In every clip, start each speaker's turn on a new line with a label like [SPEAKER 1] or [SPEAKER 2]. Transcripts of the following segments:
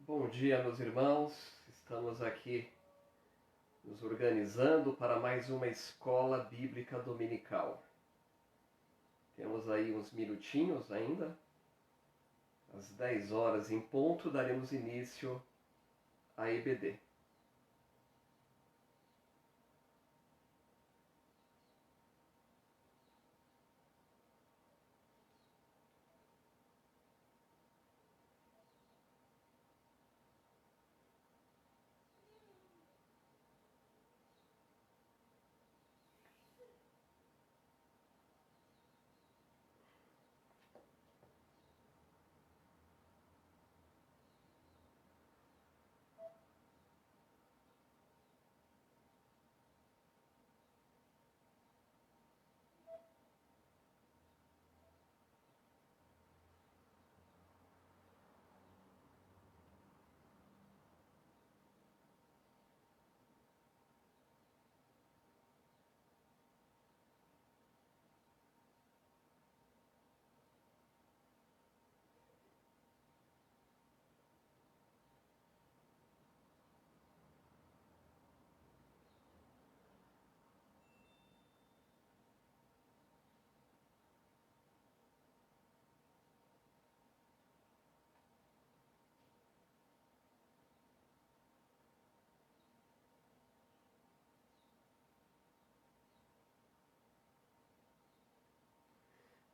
[SPEAKER 1] Bom dia, meus irmãos. Estamos aqui nos organizando para mais uma escola bíblica dominical. Temos aí uns minutinhos ainda. Às 10 horas em ponto daremos início à EBD.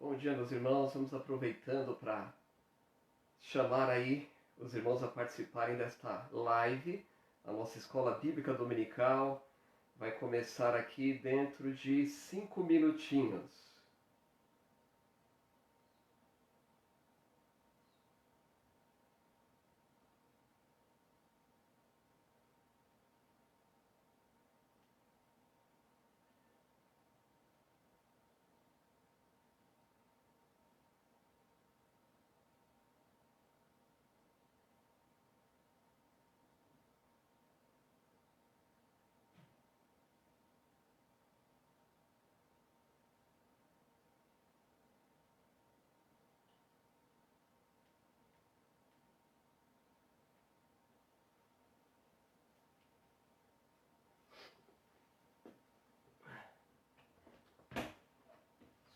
[SPEAKER 1] Bom dia, meus irmãos. Vamos aproveitando para chamar aí os irmãos a participarem desta live. A nossa escola bíblica dominical vai começar aqui dentro de 5 minutinhos.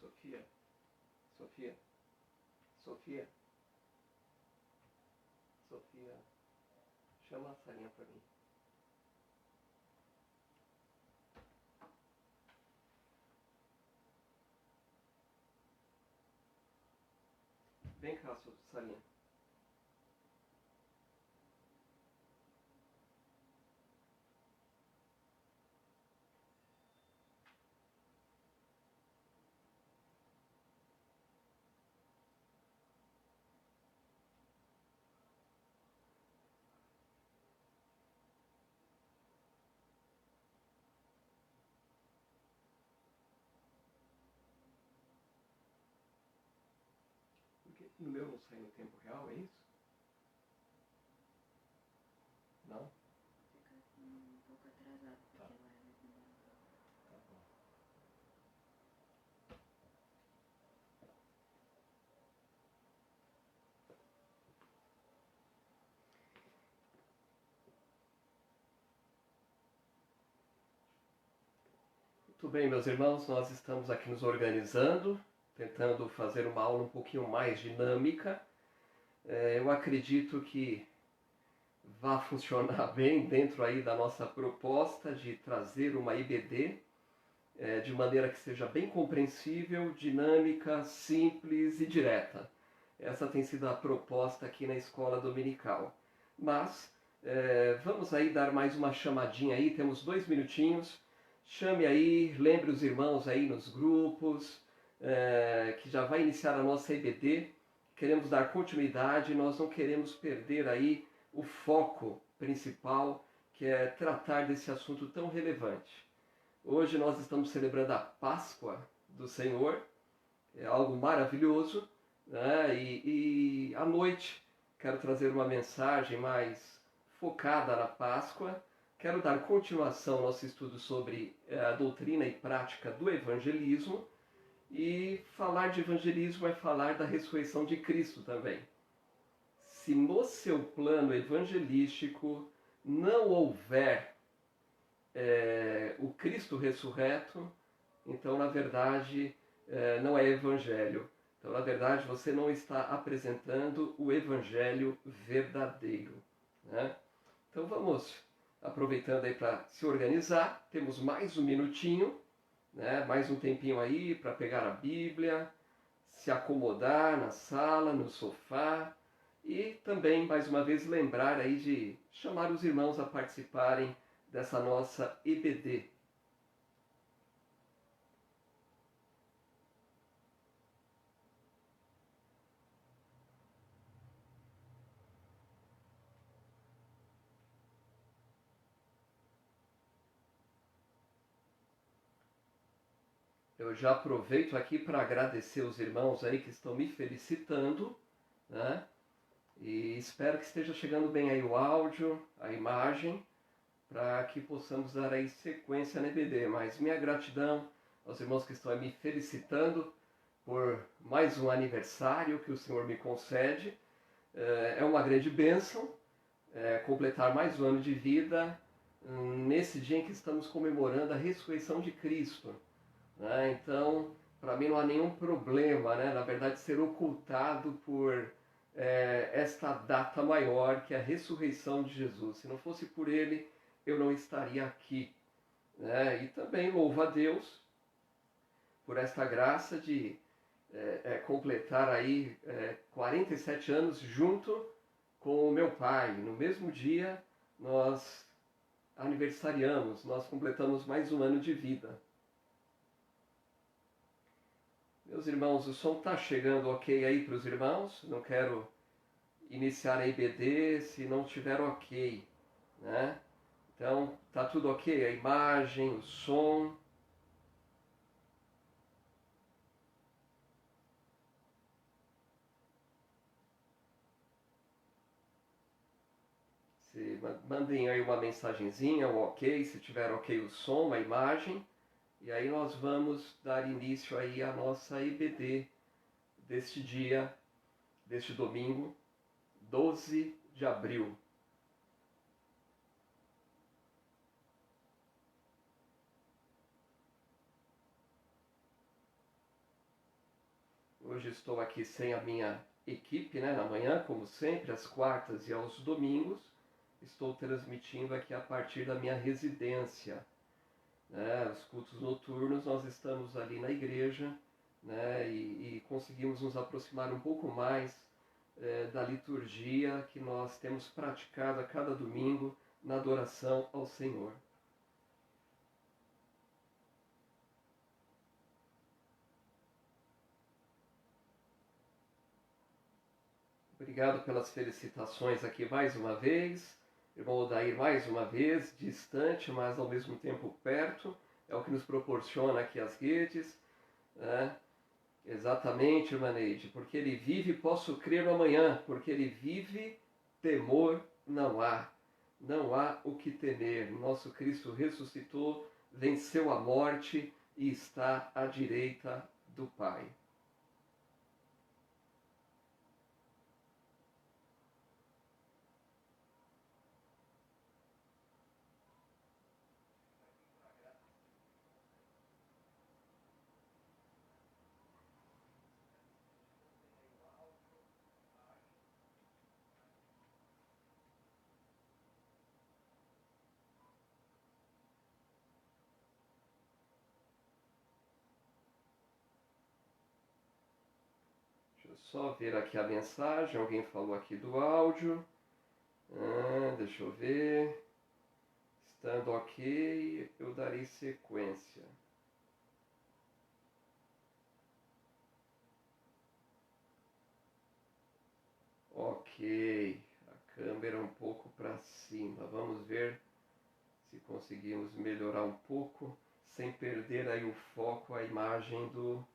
[SPEAKER 1] Sofia, Sofia, Sofia, Sofia, chama a Sarinha para mim. Vem cá, Sarinha. Porque no meu não sai no tempo real, é isso? Não?
[SPEAKER 2] Fica um pouco atrasado, porque
[SPEAKER 1] Tá.
[SPEAKER 2] agora vai demorar.
[SPEAKER 1] Tá bom. Muito bem, meus irmãos, nós estamos aqui nos organizando, tentando fazer uma aula um pouquinho mais dinâmica. Eu acredito que vai funcionar bem dentro aí da nossa proposta de trazer uma IBD de maneira que seja bem compreensível, dinâmica, simples e direta. Essa tem sido a proposta aqui na escola dominical. Mas vamos aí dar mais uma chamadinha aí, temos 2 minutinhos. Chame aí, lembre os irmãos aí nos grupos, que já vai iniciar a nossa IBD. Queremos dar continuidade, nós não queremos perder aí o foco principal, que é tratar desse assunto tão relevante. Hoje nós estamos celebrando a Páscoa do Senhor, é algo maravilhoso, né? E à noite quero trazer uma mensagem mais focada na Páscoa. Quero dar continuação ao nosso estudo sobre a doutrina e prática do evangelismo. E falar de evangelismo é falar da ressurreição de Cristo também. se no seu plano evangelístico não houver o Cristo ressurreto, então, na verdade, não é evangelho. Então, na verdade, você não está apresentando o evangelho verdadeiro, né? Então, vamos aproveitando aí para se organizar. Temos mais um minutinho, né? Mais um tempinho aí para pegar a Bíblia, se acomodar na sala, no sofá e também, mais uma vez, lembrar aí de chamar os irmãos a participarem dessa nossa EBD. Eu já aproveito aqui para agradecer os irmãos aí que estão me felicitando, né? E espero que esteja chegando bem aí o áudio, a imagem, para que possamos dar aí sequência na EBD. Mas minha gratidão aos irmãos que estão aí me felicitando por mais um aniversário que o Senhor me concede. É uma grande bênção completar mais um ano de vida nesse dia em que estamos comemorando a ressurreição de Cristo, né? Então, para mim não há nenhum problema, né? Na verdade, ser ocultado por esta data maior que é a ressurreição de Jesus. Se não fosse por ele, eu não estaria aqui, né? E também louvo a Deus por esta graça de completar aí 47 anos junto com o meu pai. No mesmo dia nós aniversariamos, nós completamos mais um ano de vida. Meus irmãos, o som está chegando ok aí para os irmãos? Não quero iniciar a IBD se não tiver ok, né? Então, tá tudo ok? A imagem, o som. Mandem aí uma mensagenzinha, um ok, se tiver ok o som, a imagem. E aí nós vamos dar início aí à nossa IBD deste dia, deste domingo, 12 de abril. Hoje estou aqui sem a minha equipe, né, na manhã, como sempre, às quartas e aos domingos. Estou transmitindo aqui a partir da minha residência, né? Os cultos noturnos nós estamos ali na igreja, né? E conseguimos nos aproximar um pouco mais da liturgia que nós temos praticado a cada domingo na adoração ao Senhor. Obrigado pelas felicitações aqui mais uma vez. Irmão Odair mais uma vez, distante, mas ao mesmo tempo perto. É o que nos proporciona aqui as redes, né? Exatamente, irmã Neide. Porque ele vive, posso crer no amanhã. Porque ele vive, temor não há. Não há o que temer. Nosso Cristo ressuscitou, venceu a morte e está à direita do Pai. Só ver aqui a mensagem, alguém falou aqui do áudio. Deixa eu ver. Estando ok, eu darei sequência. Ok, a câmera um pouco para cima. Vamos ver se conseguimos melhorar um pouco, sem perder aí o foco, a imagem do...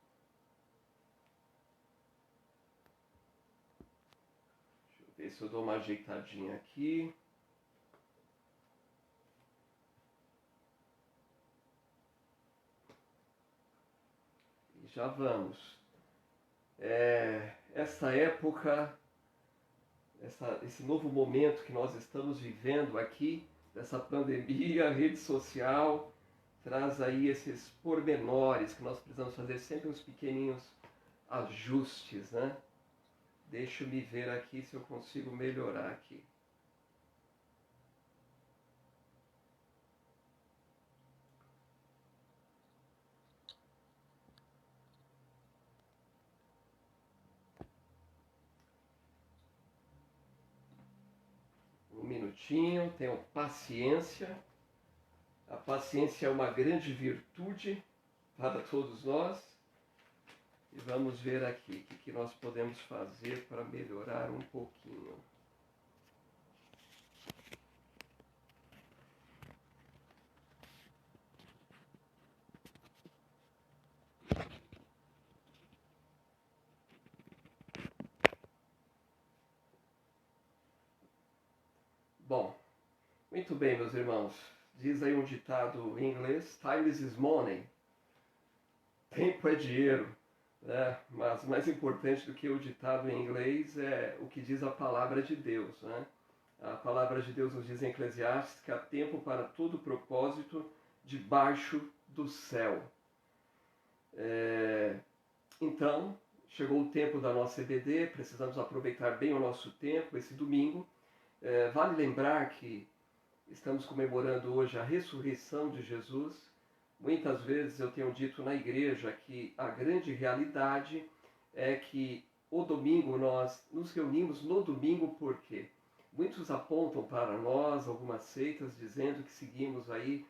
[SPEAKER 1] Ver se eu dou uma ajeitadinha aqui. E já vamos. Essa época esse novo momento que nós estamos vivendo aqui, dessa pandemia, rede social, traz aí esses pormenores que nós precisamos fazer sempre uns pequeninhos ajustes, né? Deixa eu me ver aqui se eu consigo melhorar aqui. Um minutinho, tenham paciência. A paciência é uma grande virtude para todos nós. E vamos ver aqui o que nós podemos fazer para melhorar um pouquinho. Bom, muito bem, meus irmãos. Diz aí um ditado em inglês: time is money. Tempo é dinheiro. Né? Mas mais importante do que o ditado em inglês é o que diz a palavra de Deus. Né? A palavra de Deus nos diz em Eclesiastes que há tempo para todo propósito debaixo do céu. Então, chegou o tempo da nossa EBD, precisamos aproveitar bem o nosso tempo, esse domingo. Vale lembrar que estamos comemorando hoje a ressurreição de Jesus. Muitas vezes eu tenho dito na igreja que a grande realidade é que o domingo nós nos reunimos no domingo porque muitos apontam para nós algumas seitas dizendo que seguimos aí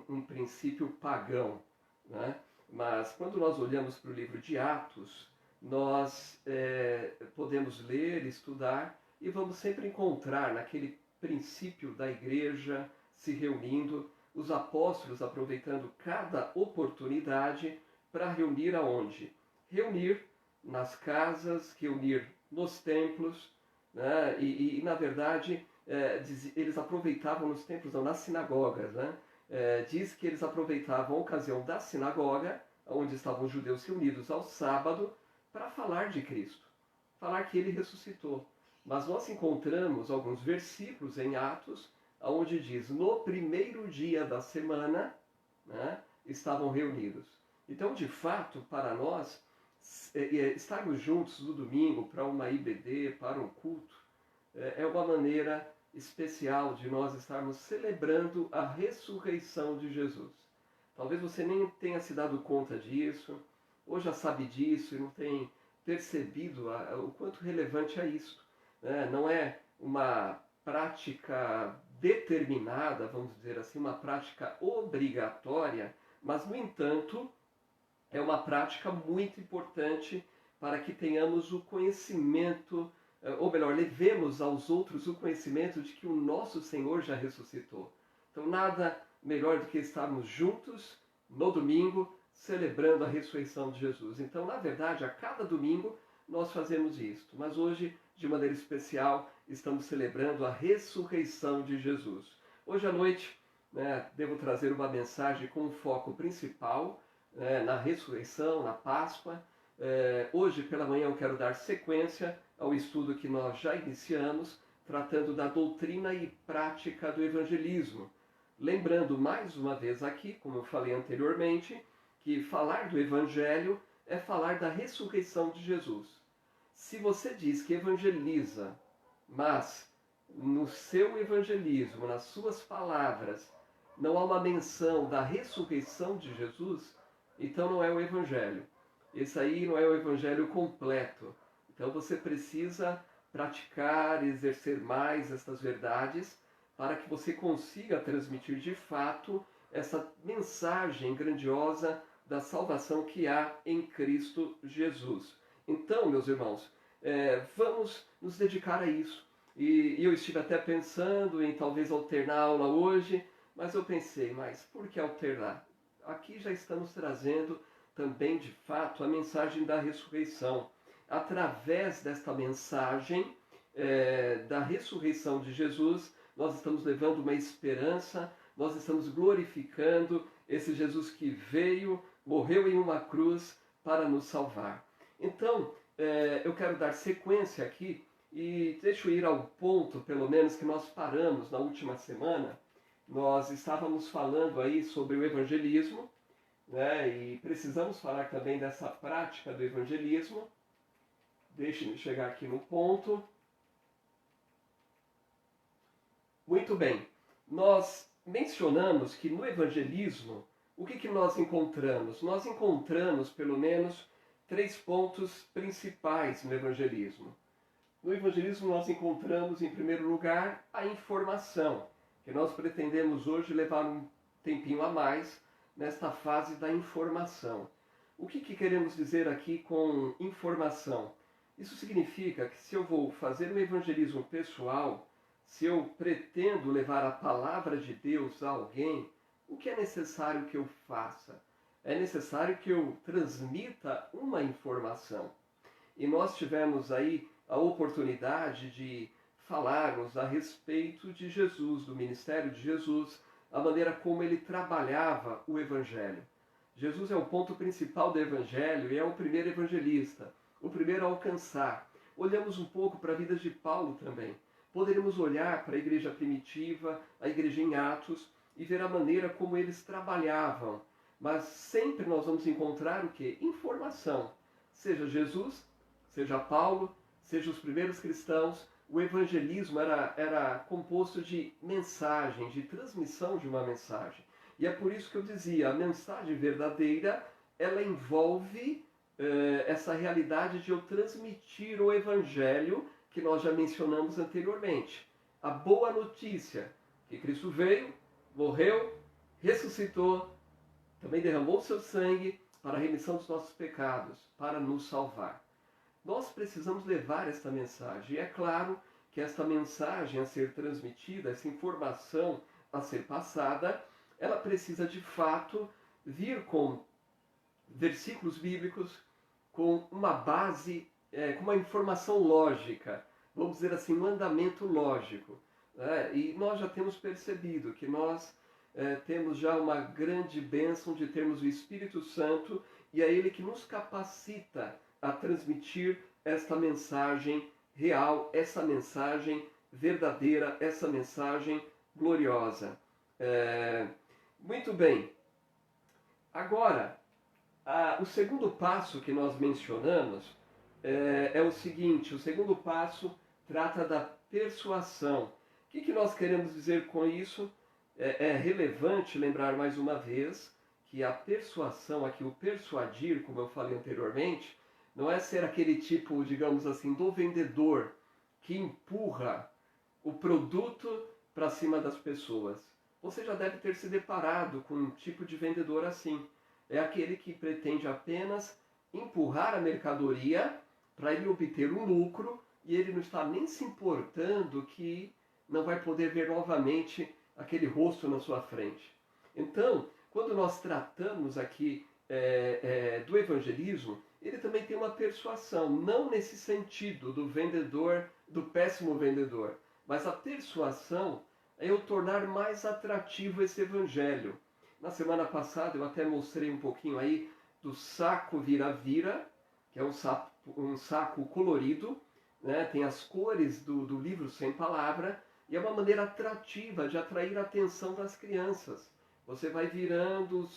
[SPEAKER 1] um princípio pagão, né? Mas quando nós olhamos para o livro de Atos, nós podemos ler, estudar e vamos sempre encontrar naquele princípio da igreja se reunindo, os apóstolos aproveitando cada oportunidade para reunir aonde? Reunir nas casas, reunir nos templos, né? E na verdade eles aproveitavam nos templos, não, nas sinagogas, né? Diz que eles aproveitavam a ocasião da sinagoga, onde estavam os judeus reunidos ao sábado, para falar de Cristo, falar que ele ressuscitou. Mas nós encontramos alguns versículos em Atos, onde diz, no primeiro dia da semana, né, estavam reunidos. Então, de fato, para nós, estarmos juntos no domingo para uma IBD, para um culto, é uma maneira especial de nós estarmos celebrando a ressurreição de Jesus. Talvez você nem tenha se dado conta disso, ou já sabe disso e não tem percebido o quanto relevante é isso. Não é uma prática determinada, vamos dizer assim, uma prática obrigatória, mas, no entanto, é uma prática muito importante para que tenhamos o conhecimento, ou melhor, levemos aos outros o conhecimento de que o nosso Senhor já ressuscitou. Então, nada melhor do que estarmos juntos no domingo, celebrando a ressurreição de Jesus. Então, na verdade, a cada domingo nós fazemos isto, mas hoje, de maneira especial, estamos celebrando a ressurreição de Jesus. Hoje à noite, devo trazer uma mensagem com um foco principal na ressurreição, na Páscoa. Hoje pela manhã eu quero dar sequência ao estudo que nós já iniciamos, tratando da doutrina e prática do evangelismo. Lembrando mais uma vez aqui, como eu falei anteriormente, que falar do evangelho é falar da ressurreição de Jesus. Se você diz que evangeliza, mas no seu evangelismo, nas suas palavras, não há uma menção da ressurreição de Jesus, então não é o evangelho. Esse aí não é o evangelho completo. Então você precisa praticar, exercer mais estas verdades para que você consiga transmitir de fato essa mensagem grandiosa da salvação que há em Cristo Jesus. Então, meus irmãos, vamos nos dedicar a isso. E eu estive até pensando em talvez alternar a aula hoje, mas eu pensei, mas por que alternar? Aqui já estamos trazendo também, de fato, a mensagem da ressurreição. Através desta mensagem da ressurreição de Jesus, nós estamos levando uma esperança, nós estamos glorificando esse Jesus que veio, morreu em uma cruz para nos salvar. Então, eu quero dar sequência aqui E deixa eu ir ao ponto, pelo menos, que nós paramos na última semana. Nós estávamos falando aí sobre o evangelismo, né? E precisamos falar também dessa prática do evangelismo. Deixe-me chegar aqui no ponto. Muito bem. Nós mencionamos que no evangelismo, o que nós encontramos? Nós encontramos, pelo menos, 3 pontos principais no evangelismo. No evangelismo nós encontramos, em primeiro lugar, a informação, que nós pretendemos hoje levar um tempinho a mais nesta fase da informação. O que queremos dizer aqui com informação? Isso significa que se eu vou fazer um evangelismo pessoal, se eu pretendo levar a palavra de Deus a alguém, o que é necessário que eu faça? É necessário que eu transmita uma informação. E nós tivemos aí a oportunidade de falarmos a respeito de Jesus, do ministério de Jesus, a maneira como ele trabalhava o Evangelho. Jesus é o ponto principal do Evangelho e é o primeiro evangelista, o primeiro a alcançar. Olhamos um pouco para a vida de Paulo também. Poderíamos olhar para a igreja primitiva, a igreja em Atos, e ver a maneira como eles trabalhavam. Mas sempre nós vamos encontrar o quê? Informação. Seja Jesus, seja Paulo, seja os primeiros cristãos, o evangelismo era composto de mensagem, de transmissão de uma mensagem. E é por isso que eu dizia, a mensagem verdadeira, ela envolve essa realidade de eu transmitir o evangelho que nós já mencionamos anteriormente. A boa notícia, que Cristo veio, morreu, ressuscitou, também derramou seu sangue para a remissão dos nossos pecados, para nos salvar. Nós precisamos levar esta mensagem. E é claro que esta mensagem a ser transmitida, essa informação a ser passada, ela precisa de fato vir com versículos bíblicos, com uma base, com uma informação lógica, vamos dizer assim, um andamento lógico. E nós já temos percebido que nós temos já uma grande bênção de termos o Espírito Santo e é Ele que nos capacita a transmitir esta mensagem real, essa mensagem verdadeira, essa mensagem gloriosa. Muito bem. Agora, o segundo passo que nós mencionamos é o seguinte, o segundo passo trata da persuasão. O que nós queremos dizer com isso? É relevante lembrar mais uma vez que a persuasão, aqui o persuadir, como eu falei anteriormente, não é ser aquele tipo, digamos assim, do vendedor que empurra o produto para cima das pessoas. Você já deve ter se deparado com um tipo de vendedor assim. É aquele que pretende apenas empurrar a mercadoria para ele obter um lucro e ele não está nem se importando que não vai poder ver novamente aquele rosto na sua frente. Então, quando nós tratamos aqui do evangelismo, ele também tem uma persuasão, não nesse sentido do vendedor, do péssimo vendedor, mas a persuasão é eu tornar mais atrativo esse evangelho. Na semana passada eu até mostrei um pouquinho aí do saco vira-vira, que é um saco colorido, né? Tem as cores do livro Sem Palavra, e é uma maneira atrativa de atrair a atenção das crianças. Você vai virando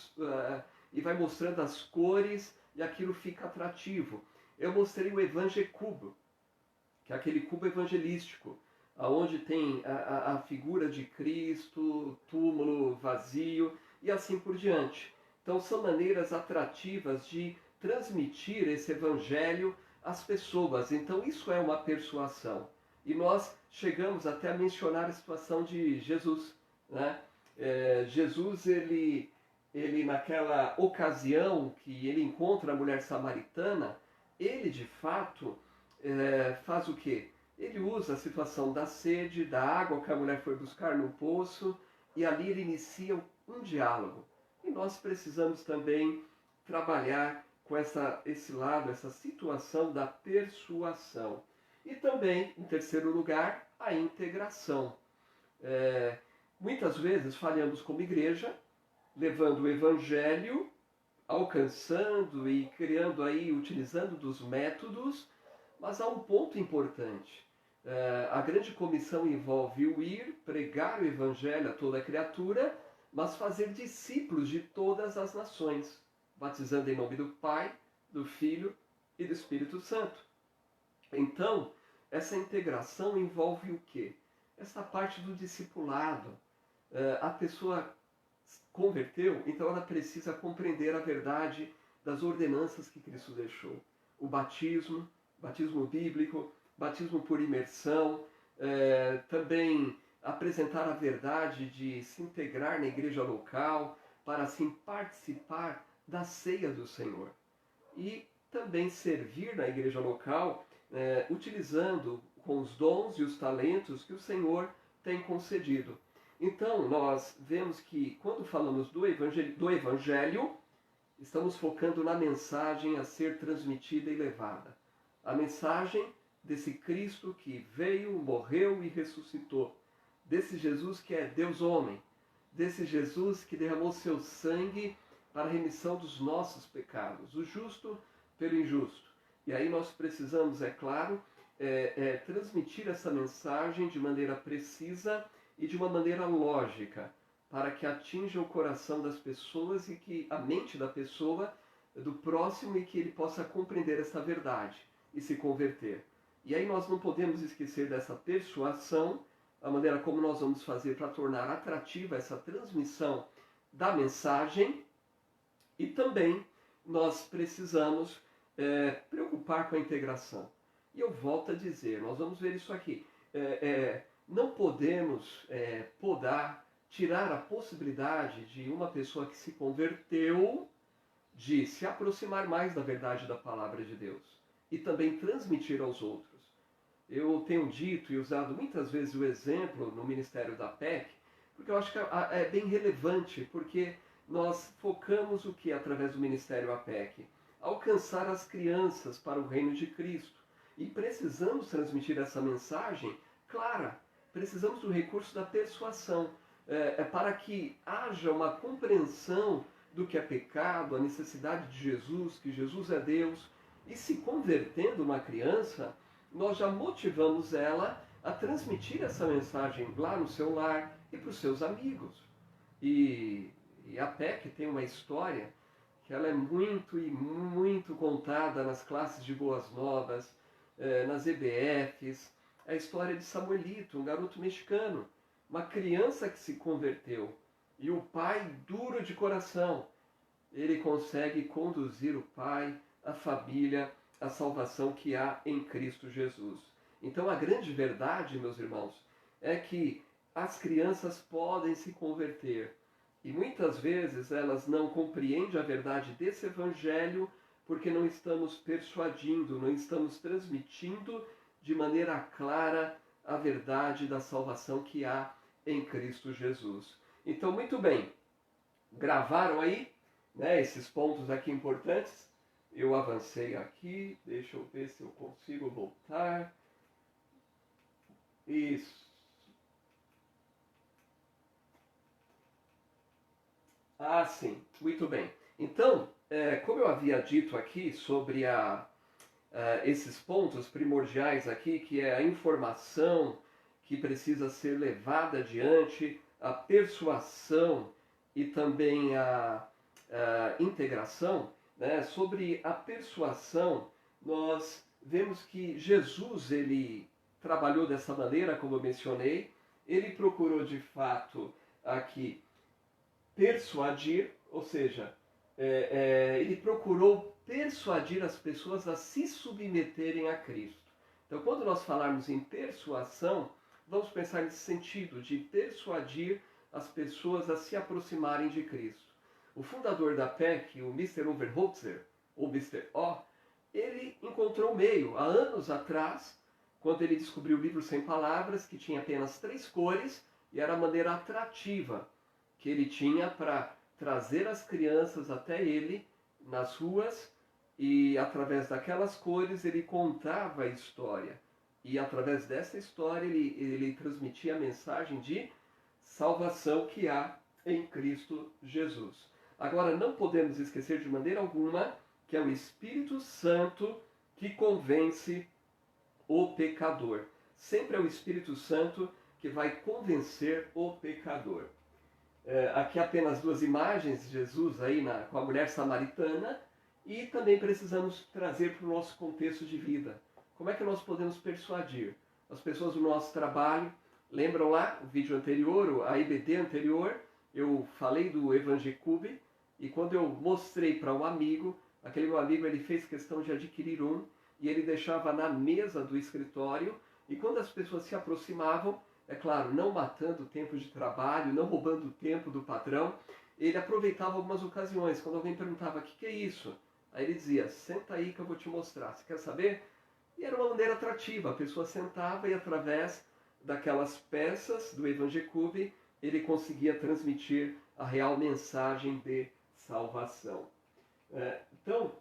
[SPEAKER 1] e vai mostrando as cores e aquilo fica atrativo. Eu mostrei o Evangecubo, que é aquele cubo evangelístico, onde tem a figura de Cristo, túmulo vazio e assim por diante. Então são maneiras atrativas de transmitir esse evangelho às pessoas. Então isso é uma persuasão. E nós chegamos até a mencionar a situação de Jesus, né? Jesus, ele naquela ocasião que ele encontra a mulher samaritana, ele de fato faz o quê? Ele usa a situação da sede, da água que a mulher foi buscar no poço, e ali ele inicia um diálogo. E nós precisamos também trabalhar com esse lado, essa situação da persuasão. E também, em terceiro lugar, a integração. Muitas vezes falhamos como igreja, levando o evangelho, alcançando e criando aí, utilizando dos métodos, mas há um ponto importante. A grande comissão envolve o ir, pregar o evangelho a toda criatura, mas fazer discípulos de todas as nações, batizando em nome do Pai, do Filho e do Espírito Santo. Então, essa integração envolve o quê? Essa parte do discipulado. A pessoa converteu, então ela precisa compreender a verdade das ordenanças que Cristo deixou. O batismo bíblico, batismo por imersão, também apresentar a verdade de se integrar na igreja local, para assim participar da ceia do Senhor. E também servir na igreja local, utilizando com os dons e os talentos que o Senhor tem concedido. Então, nós vemos que quando falamos do evangelho, estamos focando na mensagem a ser transmitida e levada. A mensagem desse Cristo que veio, morreu e ressuscitou. Desse Jesus que é Deus homem. Desse Jesus que derramou seu sangue para a remissão dos nossos pecados. O justo pelo injusto. E aí nós precisamos, é claro, transmitir essa mensagem de maneira precisa e de uma maneira lógica, para que atinja o coração das pessoas e que a mente da pessoa, do próximo, e que ele possa compreender essa verdade e se converter. E aí nós não podemos esquecer dessa persuasão, a maneira como nós vamos fazer para tornar atrativa essa transmissão da mensagem, e também nós precisamos preocupar com a integração. E eu volto a dizer, nós vamos ver isso aqui. Não podemos tirar a possibilidade de uma pessoa que se converteu de se aproximar mais da verdade da palavra de Deus e também transmitir aos outros. Eu tenho dito e usado muitas vezes o exemplo no Ministério da PEC, porque eu acho que é bem relevante, porque nós focamos o que através do Ministério APEC? Alcançar as crianças para o reino de Cristo. E precisamos transmitir essa mensagem clara. Precisamos do recurso da persuasão, para que haja uma compreensão do que é pecado, a necessidade de Jesus, que Jesus é Deus. E se convertendo uma criança, nós já motivamos ela a transmitir essa mensagem lá no seu lar e para os seus amigos. E a PEC tem uma história que ela é muito e muito contada nas classes de Boas Novas, nas EBFs, a história de Samuelito, um garoto mexicano, uma criança que se converteu, e o pai, duro de coração, ele consegue conduzir o pai, a família, a salvação que há em Cristo Jesus. Então a grande verdade, meus irmãos, é que as crianças podem se converter, e muitas vezes elas não compreendem a verdade desse evangelho porque não estamos persuadindo, não estamos transmitindo de maneira clara a verdade da salvação que há em Cristo Jesus. Então, muito bem, gravaram aí, né, esses pontos aqui importantes? Eu avancei aqui, deixa eu ver se eu consigo voltar. Isso. Ah, sim, muito bem. Então, como eu havia dito aqui sobre esses pontos primordiais aqui, que é a informação que precisa ser levada adiante, a persuasão e também a integração, né? Sobre a persuasão, nós vemos que Jesus, ele trabalhou dessa maneira, como eu mencionei. Ele procurou de fato aqui persuadir, ou seja, ele procurou persuadir as pessoas a se submeterem a Cristo. Então, quando nós falarmos em persuasão, vamos pensar nesse sentido de persuadir as pessoas a se aproximarem de Cristo. O fundador da PEC, o Mr. Overholtzer, ou Mr. O, ele encontrou o meio, há anos atrás, quando ele descobriu o livro Sem Palavras, que tinha apenas 3 cores, e era a maneira atrativa que ele tinha para trazer as crianças até ele nas ruas, e através daquelas cores ele contava a história. E através dessa história ele transmitia a mensagem de salvação que há em Cristo Jesus. Agora, não podemos esquecer de maneira alguma que é o Espírito Santo que convence o pecador. sempre é o Espírito Santo que vai convencer o pecador. Aqui apenas duas imagens de Jesus aí com a mulher samaritana, e também precisamos trazer para o nosso contexto de vida. Como é que nós podemos persuadir as pessoas do nosso trabalho? Lembram lá o vídeo anterior, a IBD anterior, eu falei do Evangecube, e quando eu mostrei para um amigo, aquele meu amigo ele fez questão de adquirir um, e ele deixava na mesa do escritório, e quando as pessoas se aproximavam, é claro, não matando o tempo de trabalho, não roubando o tempo do patrão, ele aproveitava algumas ocasiões. Quando alguém perguntava, o que é isso? Aí ele dizia, senta aí que eu vou te mostrar. Você quer saber? E era uma maneira atrativa. A pessoa sentava e através daquelas peças do Evangecube, ele conseguia transmitir a real mensagem de salvação. Então,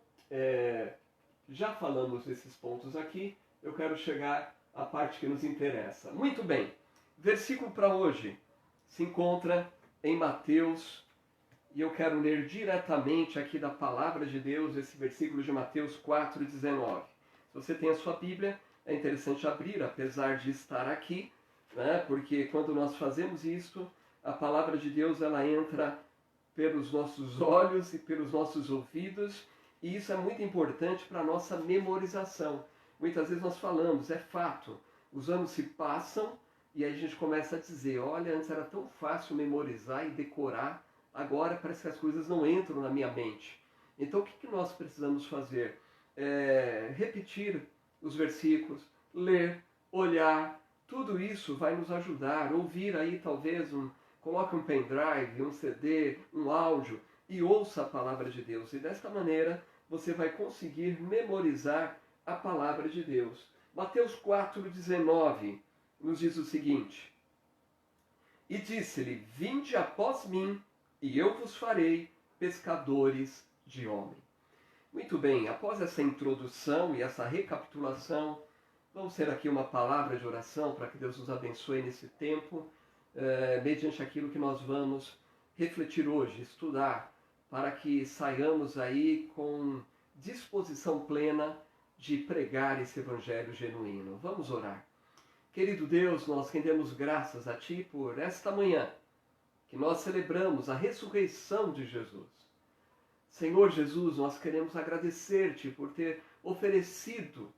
[SPEAKER 1] já falamos desses pontos aqui, eu quero chegar à parte que nos interessa. Muito bem. Versículo para hoje se encontra em Mateus, e eu quero ler diretamente aqui da palavra de Deus, esse versículo de Mateus 4,19. Se você tem a sua Bíblia, é interessante abrir, apesar de estar aqui, né? Porque quando nós fazemos isso, a palavra de Deus ela entra pelos nossos olhos e pelos nossos ouvidos, e isso é muito importante para a nossa memorização. Muitas vezes nós falamos, é fato, os anos se passam, e aí a gente começa a dizer, olha, antes era tão fácil memorizar e decorar, agora parece que as coisas não entram na minha mente. Então o que nós precisamos fazer? Repetir os versículos, ler, olhar, tudo isso vai nos ajudar. Ouvir aí talvez, coloque um pendrive, um CD, um áudio e ouça a palavra de Deus. E desta maneira você vai conseguir memorizar a palavra de Deus. Mateus 4,19 nos diz o seguinte: e disse-lhe, vinde após mim, e eu vos farei pescadores de homem. Muito bem, após essa introdução e essa recapitulação, vamos ter aqui uma palavra de oração para que Deus nos abençoe nesse tempo, mediante aquilo que nós vamos refletir hoje, estudar, para que saiamos aí com disposição plena de pregar esse evangelho genuíno. Vamos orar. Querido Deus, nós rendemos graças a Ti por esta manhã, que nós celebramos a ressurreição de Jesus. Senhor Jesus, nós queremos agradecer-te por ter oferecido,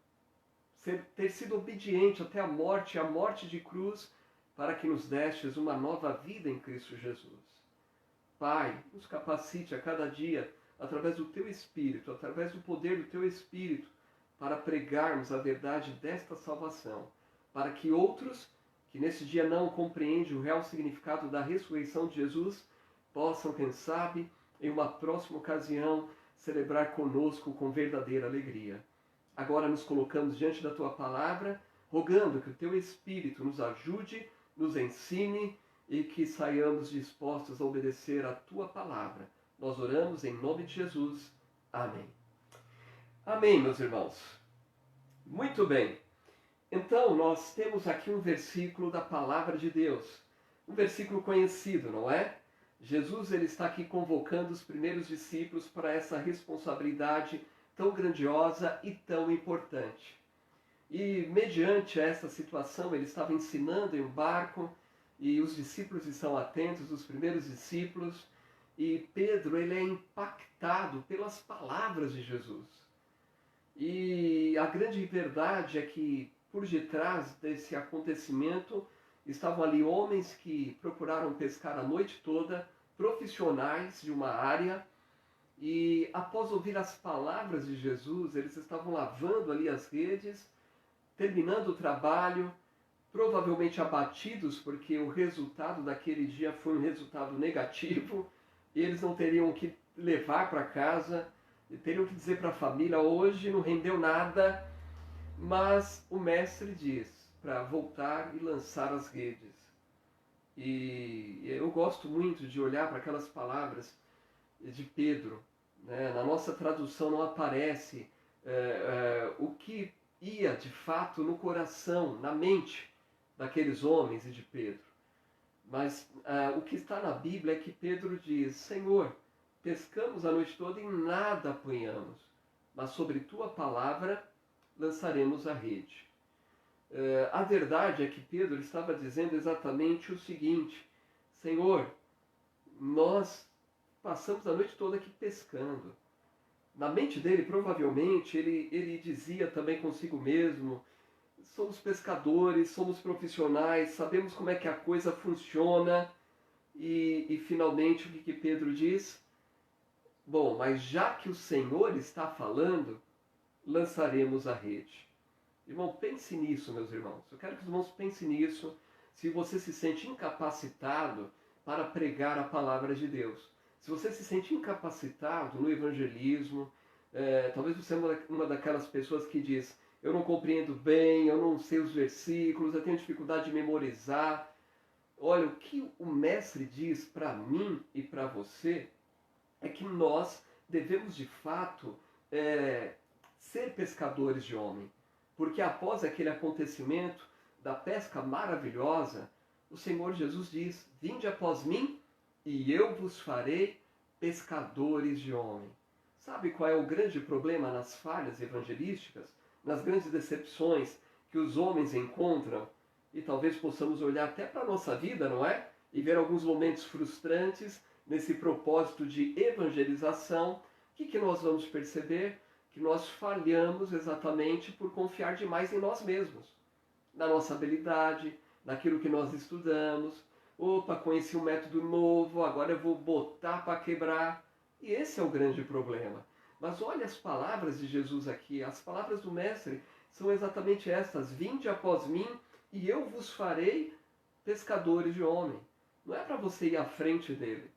[SPEAKER 1] ter sido obediente até a morte de cruz, para que nos destes uma nova vida em Cristo Jesus. Pai, nos capacite a cada dia, através do Teu Espírito, através do poder do Teu Espírito, para pregarmos a verdade desta salvação, para que outros, que nesse dia não compreendem o real significado da ressurreição de Jesus, possam, quem sabe, em uma próxima ocasião, celebrar conosco com verdadeira alegria. Agora nos colocamos diante da Tua palavra, rogando que o Teu Espírito nos ajude, nos ensine e que saiamos dispostos a obedecer a Tua palavra. Nós oramos em nome de Jesus. Amém. Amém, meus irmãos. Muito bem. Então, nós temos aqui um versículo da palavra de Deus. Um versículo conhecido, não é? Jesus ele está aqui convocando os primeiros discípulos para essa responsabilidade tão grandiosa e tão importante. E, mediante essa situação, ele estava ensinando em um barco, e os discípulos estão atentos, os primeiros discípulos, e Pedro ele é impactado pelas palavras de Jesus. E a grande verdade é que, por detrás desse acontecimento, estavam ali homens que procuraram pescar a noite toda, profissionais de uma área, e após ouvir as palavras de Jesus, eles estavam lavando ali as redes, terminando o trabalho, provavelmente abatidos, porque o resultado daquele dia foi um resultado negativo, e eles não teriam o que levar para casa, e teriam que dizer para a família, hoje não rendeu nada, mas o mestre diz para voltar e lançar as redes. E eu gosto muito de olhar para aquelas palavras de Pedro, né? Na nossa tradução não aparece o que ia de fato no coração, na mente daqueles homens e de Pedro. Mas o que está na Bíblia é que Pedro diz, Senhor, pescamos a noite toda e nada apanhamos, mas sobre Tua palavra lançaremos a rede. A verdade é que Pedro estava dizendo exatamente o seguinte: Senhor, nós passamos a noite toda aqui pescando. Na mente dele, provavelmente, ele dizia também consigo mesmo: somos pescadores, somos profissionais, sabemos como é que a coisa funciona. E finalmente, o que Pedro diz? Bom, mas já que o Senhor está falando, lançaremos a rede. Irmão, pense nisso, meus irmãos. Eu quero que os irmãos pensem nisso. Se você se sente incapacitado para pregar a palavra de Deus, se você se sente incapacitado no evangelismo, talvez você é uma daquelas pessoas que diz: eu não compreendo bem, eu não sei os versículos, eu tenho dificuldade de memorizar. Olha, o que o mestre diz para mim e para você é que nós devemos de fato ser pescadores de homem. Porque após aquele acontecimento da pesca maravilhosa, o Senhor Jesus diz: vinde após mim e eu vos farei pescadores de homem. Sabe qual é o grande problema nas falhas evangelísticas, nas grandes decepções que os homens encontram? E talvez possamos olhar até para a nossa vida, não é? E ver alguns momentos frustrantes nesse propósito de evangelização. O que nós vamos perceber? Que nós falhamos exatamente por confiar demais em nós mesmos, na nossa habilidade, naquilo que nós estudamos. Opa, conheci um método novo, agora eu vou botar para quebrar. E esse é o grande problema. Mas olha as palavras de Jesus aqui, as palavras do Mestre são exatamente estas: vinde após mim e eu vos farei pescadores de homem. Não é para você ir à frente dele.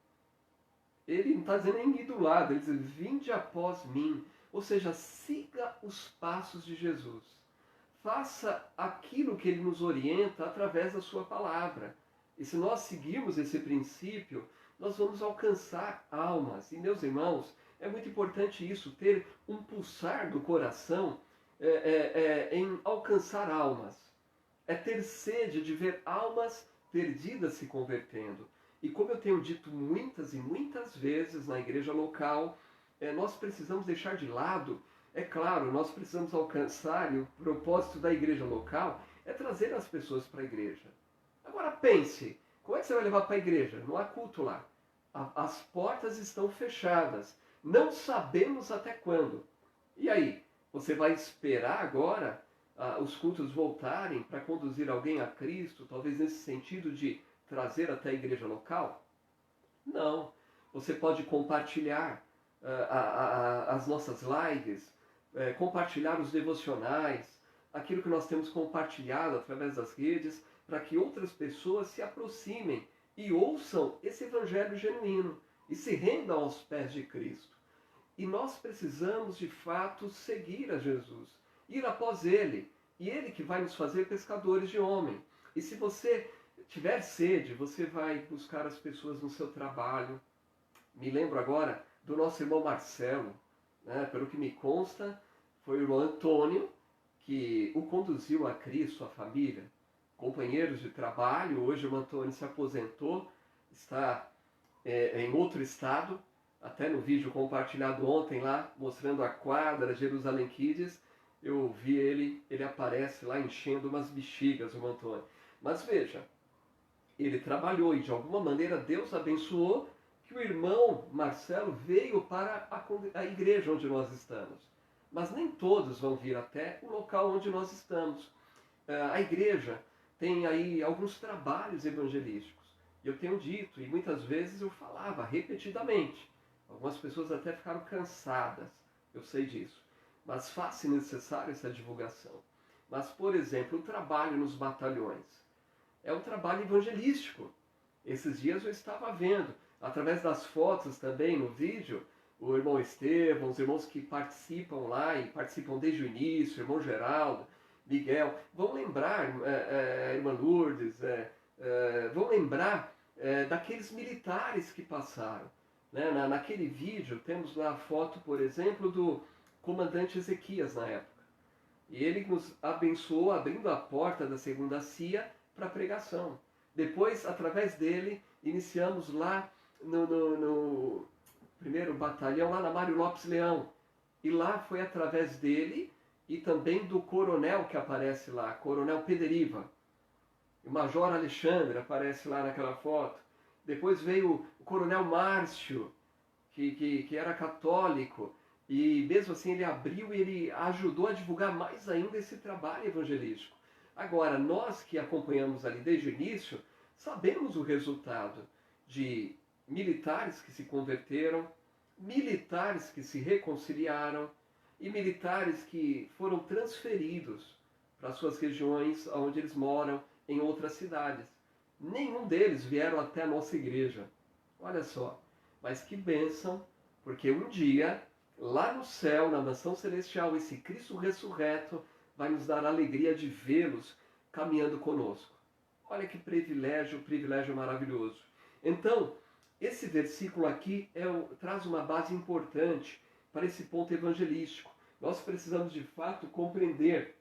[SPEAKER 1] Ele não está dizendo nem ir do lado, ele diz: vinde após mim. Ou seja, siga os passos de Jesus. Faça aquilo que ele nos orienta através da sua palavra. E se nós seguirmos esse princípio, nós vamos alcançar almas. E, meus irmãos, é muito importante isso, ter um pulsar do coração em alcançar almas. É ter sede de ver almas perdidas se convertendo. E como eu tenho dito muitas e muitas vezes na igreja local, nós precisamos deixar de lado, é claro, nós precisamos alcançar, e o propósito da igreja local é trazer as pessoas para a igreja. Agora pense, como é que você vai levar para a igreja? Não há culto lá. As portas estão fechadas. Não sabemos até quando. E aí? Você vai esperar agora os cultos voltarem para conduzir alguém a Cristo, talvez nesse sentido de trazer até a igreja local? Não. Você pode compartilhar as nossas lives, compartilhar os devocionais, aquilo que nós temos compartilhado através das redes, para que outras pessoas se aproximem e ouçam esse evangelho genuíno e se rendam aos pés de Cristo. E nós precisamos, de fato, seguir a Jesus, ir após Ele, e Ele que vai nos fazer pescadores de homem. E se você tiver sede, você vai buscar as pessoas no seu trabalho. Me lembro agora do nosso irmão Marcelo, né? Pelo que me consta, foi o irmão Antônio que o conduziu a Cristo, a família. Companheiros de trabalho, hoje o irmão Antônio se aposentou, está em outro estado, até no vídeo compartilhado ontem lá, mostrando a quadra Jerusalém Kids, eu vi ele aparece lá enchendo umas bexigas, o irmão Antônio. Mas veja, ele trabalhou e de alguma maneira Deus abençoou que o irmão Marcelo veio para a igreja onde nós estamos. Mas nem todos vão vir até o local onde nós estamos. A igreja tem aí alguns trabalhos evangelísticos. E eu tenho dito, e muitas vezes eu falava repetidamente. Algumas pessoas até ficaram cansadas, eu sei disso. Mas faz-se necessário essa divulgação. Mas, por exemplo, o trabalho nos batalhões é um trabalho evangelístico. Esses dias eu estava vendo, através das fotos também no vídeo, o irmão Estevão, os irmãos que participam lá e participam desde o início, o irmão Geraldo, Miguel, vão lembrar, irmã Lourdes, vão lembrar daqueles militares que passaram. Né? Naquele vídeo temos lá a foto, por exemplo, do comandante Ezequias na época. E ele nos abençoou abrindo a porta da segunda CIA para a pregação. Depois, através dele, iniciamos lá no primeiro batalhão, lá na Mário Lopes Leão. E lá foi através dele e também do coronel que aparece lá, Coronel Pederiva. O Major Alexandre aparece lá naquela foto. Depois veio o Coronel Márcio, que era católico, e mesmo assim ele abriu e ele ajudou a divulgar mais ainda esse trabalho evangelístico. Agora, nós que acompanhamos ali desde o início, sabemos o resultado de militares que se converteram, militares que se reconciliaram e militares que foram transferidos para suas regiões onde eles moram, em outras cidades. Nenhum deles vieram até a nossa igreja. Olha só, mas que bênção, porque um dia, lá no céu, na mansão celestial, esse Cristo ressurreto vai nos dar a alegria de vê-los caminhando conosco. Olha que privilégio, privilégio maravilhoso. Então, esse versículo aqui traz uma base importante para esse ponto evangelístico. Nós precisamos de fato compreender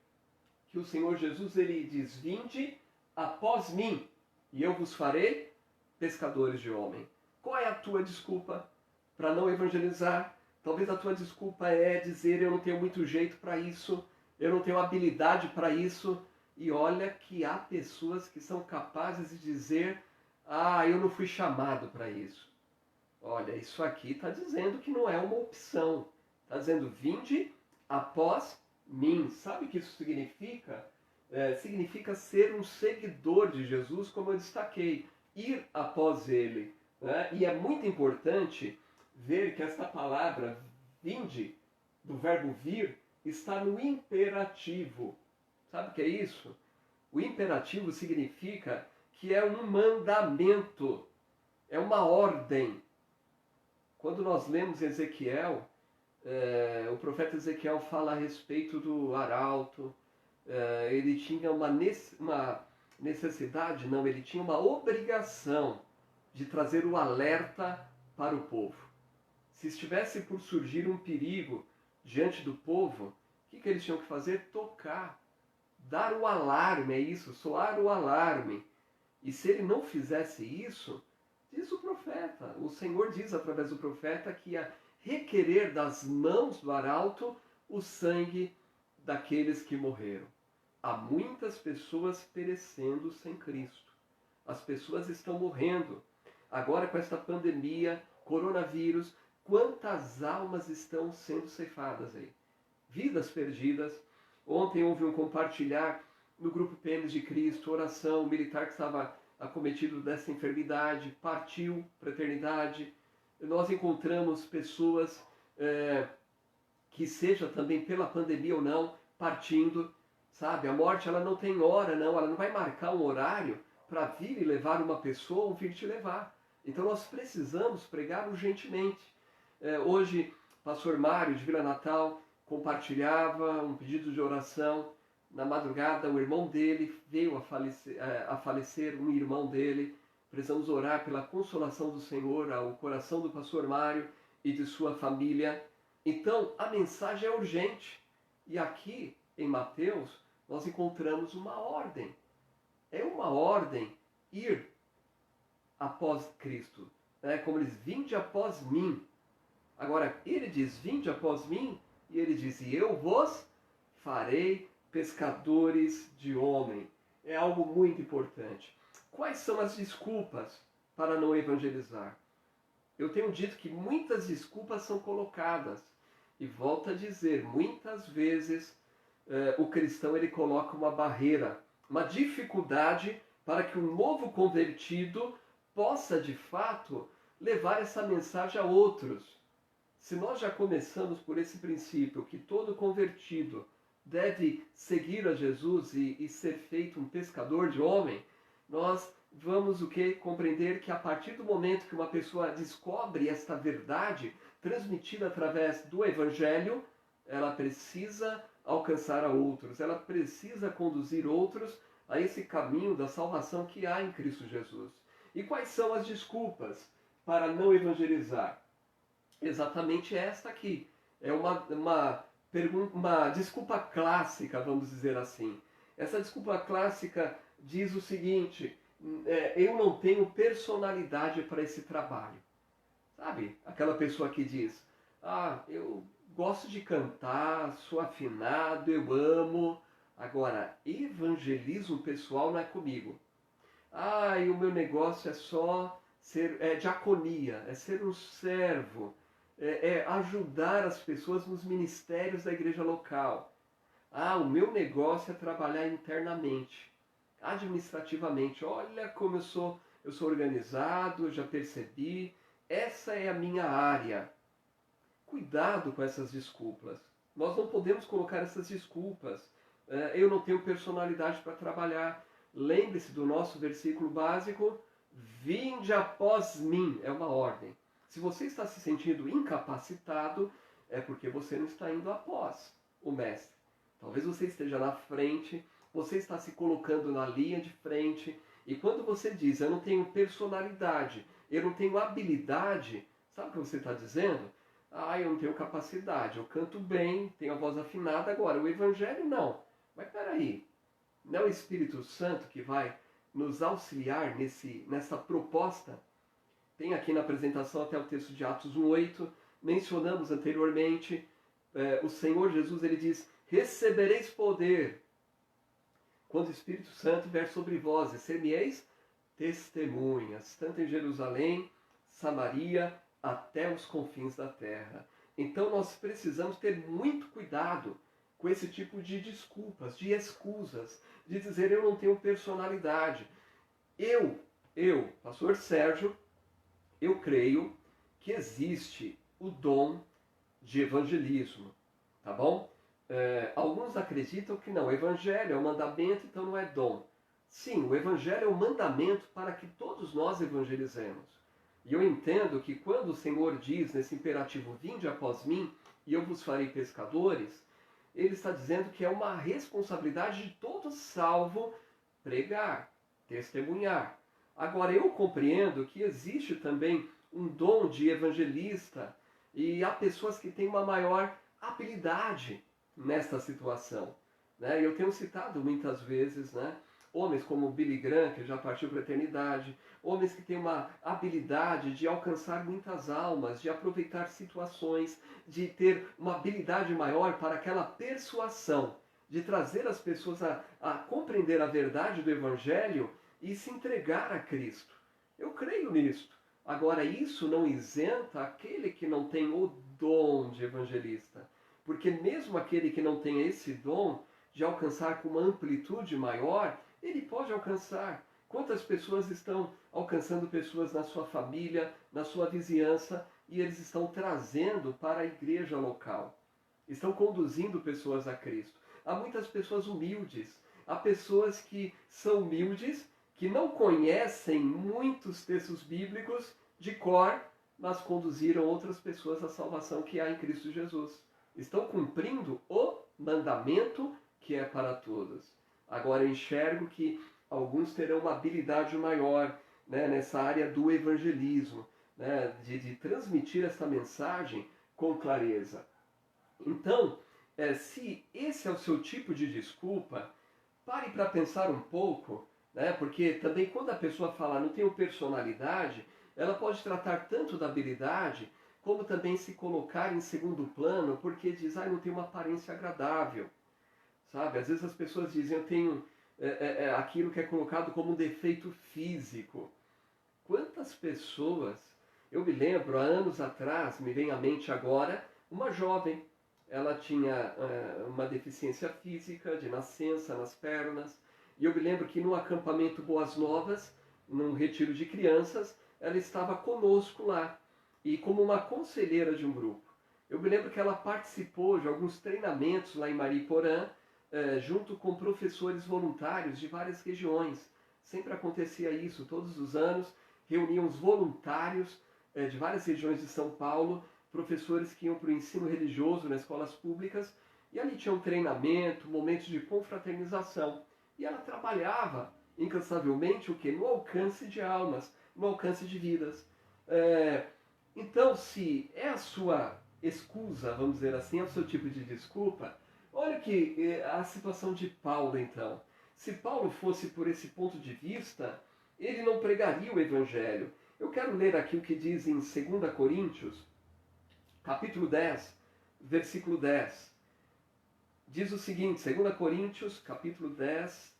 [SPEAKER 1] que o Senhor Jesus ele diz: vinde após mim, e eu vos farei pescadores de homem. Qual é a tua desculpa para não evangelizar? Talvez a tua desculpa é dizer: eu não tenho muito jeito para isso, eu não tenho habilidade para isso. E olha que há pessoas que são capazes de dizer: ah, eu não fui chamado para isso. Olha, isso aqui está dizendo que não é uma opção. Está dizendo: vinde após mim. Sabe o que isso significa? Significa ser um seguidor de Jesus, como eu destaquei, ir após ele. Né? E é muito importante ver que esta palavra, vinde, do verbo vir, está no imperativo. Sabe o que é isso? O imperativo significa que é um mandamento, é uma ordem. Quando nós lemos Ezequiel, o profeta Ezequiel fala a respeito do arauto. Ele tinha uma necessidade, não, ele tinha uma obrigação de trazer o alerta para o povo. Se estivesse por surgir um perigo diante do povo, o que eles tinham que fazer? Tocar, dar o alarme, é isso, soar o alarme. E se ele não fizesse isso, diz o profeta, o Senhor diz através do profeta que ia requerer das mãos do arauto o sangue daqueles que morreram. Há muitas pessoas perecendo sem Cristo. As pessoas estão morrendo. Agora com esta pandemia, coronavírus, quantas almas estão sendo ceifadas aí? Vidas perdidas. Ontem houve um compartilhar no grupo PMs de Cristo, oração, o militar que estava acometido dessa enfermidade, partiu para a eternidade. Nós encontramos pessoas que seja também pela pandemia ou não, partindo. Sabe, a morte ela não tem hora, não, ela não vai marcar um horário para vir e levar uma pessoa ou vir te levar. Então nós precisamos pregar urgentemente. Hoje, pastor Mário de Vila Natal compartilhava um pedido de oração. Na madrugada, o irmão dele veio a falecer, um irmão dele. Precisamos orar pela consolação do Senhor ao coração do pastor Mário e de sua família. Então, a mensagem é urgente. E aqui, em Mateus, nós encontramos uma ordem. É uma ordem ir após Cristo. Como ele diz, vinde após mim. Agora, ele diz, vinde após mim, e ele diz, e eu vos farei pescadores de homem. É algo muito importante. Quais são as desculpas para não evangelizar? Eu tenho dito que muitas desculpas são colocadas. E volto a dizer, muitas vezes o cristão ele coloca uma barreira, uma dificuldade para que um novo convertido possa de fato levar essa mensagem a outros. Se nós já começamos por esse princípio que todo convertido deve seguir a Jesus e ser feito um pescador de homem, nós vamos compreender que a partir do momento que uma pessoa descobre esta verdade transmitida através do Evangelho, ela precisa alcançar a outros, ela precisa conduzir outros a esse caminho da salvação que há em Cristo Jesus. E quais são as desculpas para não evangelizar? Exatamente esta aqui. É uma desculpa clássica, vamos dizer assim. Essa desculpa clássica diz o seguinte: eu não tenho personalidade para esse trabalho. Sabe? Aquela pessoa que diz: Eu gosto de cantar, sou afinado, eu amo. Agora, evangelismo pessoal não é comigo. E o meu negócio é só ser diaconia, é ser um servo, é ajudar as pessoas nos ministérios da igreja local. O meu negócio é trabalhar internamente, administrativamente. Olha como eu sou organizado, eu já percebi. Essa é a minha área. Cuidado com essas desculpas. Nós não podemos colocar essas desculpas. Eu não tenho personalidade para trabalhar. Lembre-se do nosso versículo básico: vinde após mim. É uma ordem. Se você está se sentindo incapacitado, é porque você não está indo após o mestre. Talvez você esteja na frente, você está se colocando na linha de frente, e quando você diz, eu não tenho personalidade, eu não tenho habilidade, sabe o que você está dizendo? Eu não tenho capacidade, eu canto bem, tenho a voz afinada, agora o Evangelho não. Mas peraí, não é o Espírito Santo que vai nos auxiliar nessa proposta? Tem aqui na apresentação até o texto de Atos 1:8, mencionamos anteriormente, o Senhor Jesus ele diz, recebereis poder quando o Espírito Santo vier sobre vós, e ser-me-eis testemunhas, tanto em Jerusalém, Samaria, até os confins da terra. Então nós precisamos ter muito cuidado com esse tipo de desculpas, de escusas, de dizer eu não tenho personalidade. Eu, pastor Sérgio, eu creio que existe o dom de evangelismo, tá bom? Alguns acreditam que não, o evangelho é um mandamento, então não é dom. Sim, o evangelho é um mandamento para que todos nós evangelizemos. E eu entendo que quando o Senhor diz nesse imperativo, vinde após mim e eu vos farei pescadores, ele está dizendo que é uma responsabilidade de todo salvo pregar, testemunhar. Agora, eu compreendo que existe também um dom de evangelista e há pessoas que têm uma maior habilidade nesta situação. Né? Eu tenho citado muitas vezes, né, homens como Billy Graham, que já partiu para a eternidade, homens que têm uma habilidade de alcançar muitas almas, de aproveitar situações, de ter uma habilidade maior para aquela persuasão, de trazer as pessoas a compreender a verdade do Evangelho e se entregar a Cristo. Eu creio nisto. Agora, isso não isenta aquele que não tem o dom de evangelista. Porque mesmo aquele que não tem esse dom de alcançar com uma amplitude maior, ele pode alcançar. Quantas pessoas estão alcançando pessoas na sua família, na sua vizinhança, e eles estão trazendo para a igreja local. Estão conduzindo pessoas a Cristo. Há muitas pessoas humildes. Há pessoas que são humildes, que não conhecem muitos textos bíblicos de cor, mas conduziram outras pessoas à salvação que há em Cristo Jesus. Estão cumprindo o mandamento que é para todos. Agora eu enxergo que alguns terão uma habilidade maior, né, nessa área do evangelismo, né, de transmitir essa mensagem com clareza. Então, se esse é o seu tipo de desculpa, pare para pensar um pouco, né, porque também quando a pessoa fala não tenho personalidade, ela pode tratar tanto da habilidade, como também se colocar em segundo plano, porque diz, não tem uma aparência agradável. Sabe? Às vezes as pessoas dizem, eu tenho aquilo que é colocado como um defeito físico. Quantas pessoas, eu me lembro, há anos atrás, me vem à mente agora, uma jovem, ela tinha uma deficiência física, de nascença, nas pernas, e eu me lembro que no acampamento Boas Novas, num retiro de crianças, ela estava conosco lá, e como uma conselheira de um grupo. Eu me lembro que ela participou de alguns treinamentos lá em Mariporã, junto com professores voluntários de várias regiões. Sempre acontecia isso, todos os anos reuniam os voluntários de várias regiões de São Paulo, professores que iam para o ensino religioso nas escolas públicas, e ali tinha um treinamento, momentos de confraternização. E ela trabalhava incansavelmente o quê? No alcance de almas, no alcance de vidas. Então, se é a sua escusa, vamos dizer assim, é o seu tipo de desculpa, olha que a situação de Paulo, então. Se Paulo fosse por esse ponto de vista, ele não pregaria o Evangelho. Eu quero ler aqui o que diz em 2 Coríntios, capítulo 10, versículo 10. Diz o seguinte, 2 Coríntios, capítulo 10,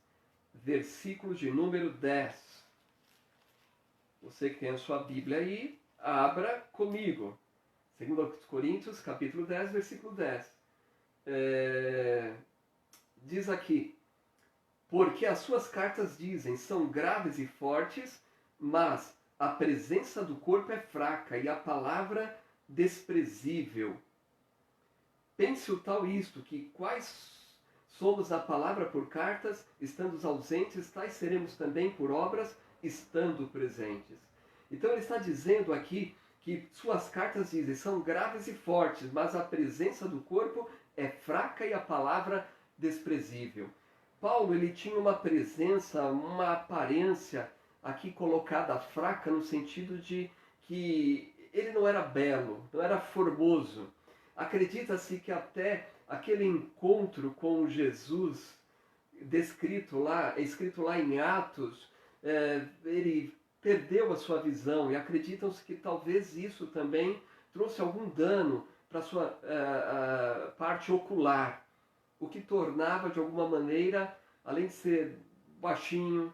[SPEAKER 1] versículo de número 10. Você que tem a sua Bíblia aí, abra comigo. 2 Coríntios, capítulo 10, versículo 10. Diz aqui, porque as suas cartas dizem, são graves e fortes, mas a presença do corpo é fraca e a palavra desprezível. Pense o tal isto, que quais somos a palavra por cartas, estando ausentes, tais seremos também por obras, estando presentes. Então ele está dizendo aqui que suas cartas dizem, são graves e fortes, mas a presença do corpo é fraca e a palavra desprezível. Paulo, ele tinha uma presença, uma aparência aqui colocada fraca no sentido de que ele não era belo, não era formoso. Acredita-se que até aquele encontro com Jesus, escrito lá em Atos, ele perdeu a sua visão e acreditam-se que talvez isso também trouxe algum dano para a sua parte ocular, o que tornava de alguma maneira, além de ser baixinho,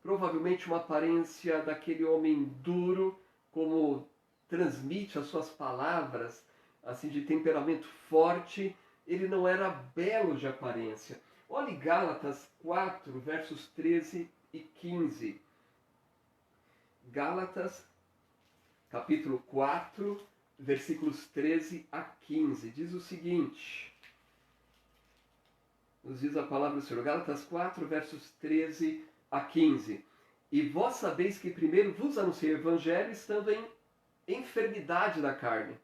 [SPEAKER 1] provavelmente uma aparência daquele homem duro, como transmite as suas palavras, assim de temperamento forte, ele não era belo de aparência. Olhe Gálatas 4, versos 13 e 15. Gálatas, capítulo 4, versículos 13 a 15. Diz o seguinte, nos diz a palavra do Senhor, Gálatas 4, versos 13 a 15. E vós sabeis que primeiro vos anunciei o evangelho estando em enfermidade da carne.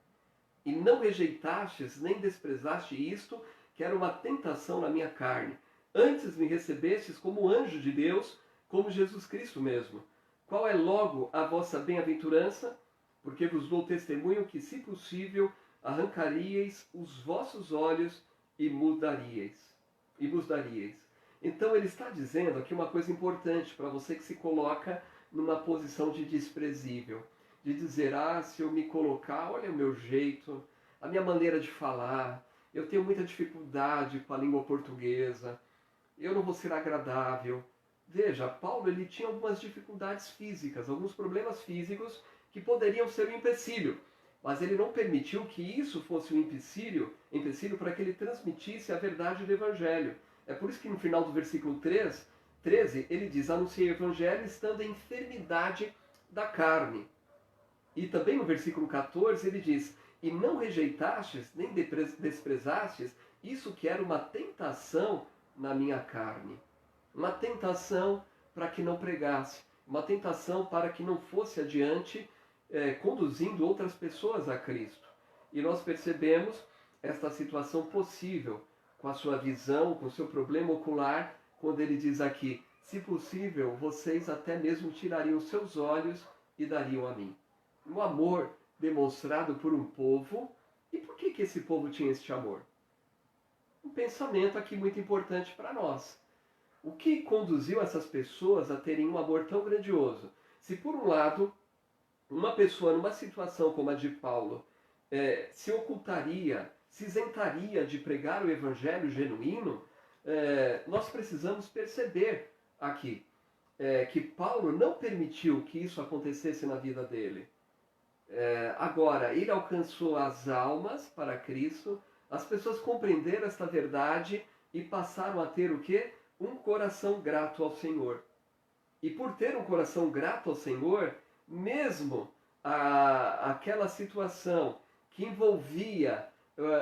[SPEAKER 1] E não rejeitastes nem desprezaste isto, que era uma tentação na minha carne. Antes me recebestes como anjo de Deus, como Jesus Cristo mesmo. Qual é logo a vossa bem-aventurança? Porque vos dou testemunho que, se possível, arrancaríeis os vossos olhos e vos daríeis. Então ele está dizendo aqui uma coisa importante para você que se coloca numa posição de desprezível. De dizer, se eu me colocar, olha o meu jeito, a minha maneira de falar, eu tenho muita dificuldade com a língua portuguesa, eu não vou ser agradável. Veja, Paulo ele tinha algumas dificuldades físicas, alguns problemas físicos que poderiam ser um empecilho, mas ele não permitiu que isso fosse um empecilho para que ele transmitisse a verdade do Evangelho. É por isso que no final do versículo 13, ele diz, anunciei o Evangelho estando em enfermidade da carne. E também no versículo 14 ele diz, e não rejeitastes, nem desprezastes, isso que era uma tentação na minha carne. Uma tentação para que não pregasse, uma tentação para que não fosse adiante, conduzindo outras pessoas a Cristo. E nós percebemos esta situação possível com a sua visão, com o seu problema ocular, quando ele diz aqui, se possível, vocês até mesmo tirariam seus olhos e dariam a mim. Um amor demonstrado por um povo. E por que esse povo tinha este amor? Um pensamento aqui muito importante para nós. O que conduziu essas pessoas a terem um amor tão grandioso? Se por um lado, uma pessoa numa situação como a de Paulo se ocultaria, se isentaria de pregar o evangelho genuíno, nós precisamos perceber aqui que Paulo não permitiu que isso acontecesse na vida dele. Agora, ele alcançou as almas para Cristo, as pessoas compreenderam esta verdade e passaram a ter o quê? Um coração grato ao Senhor. E por ter um coração grato ao Senhor, mesmo aquela situação que envolvia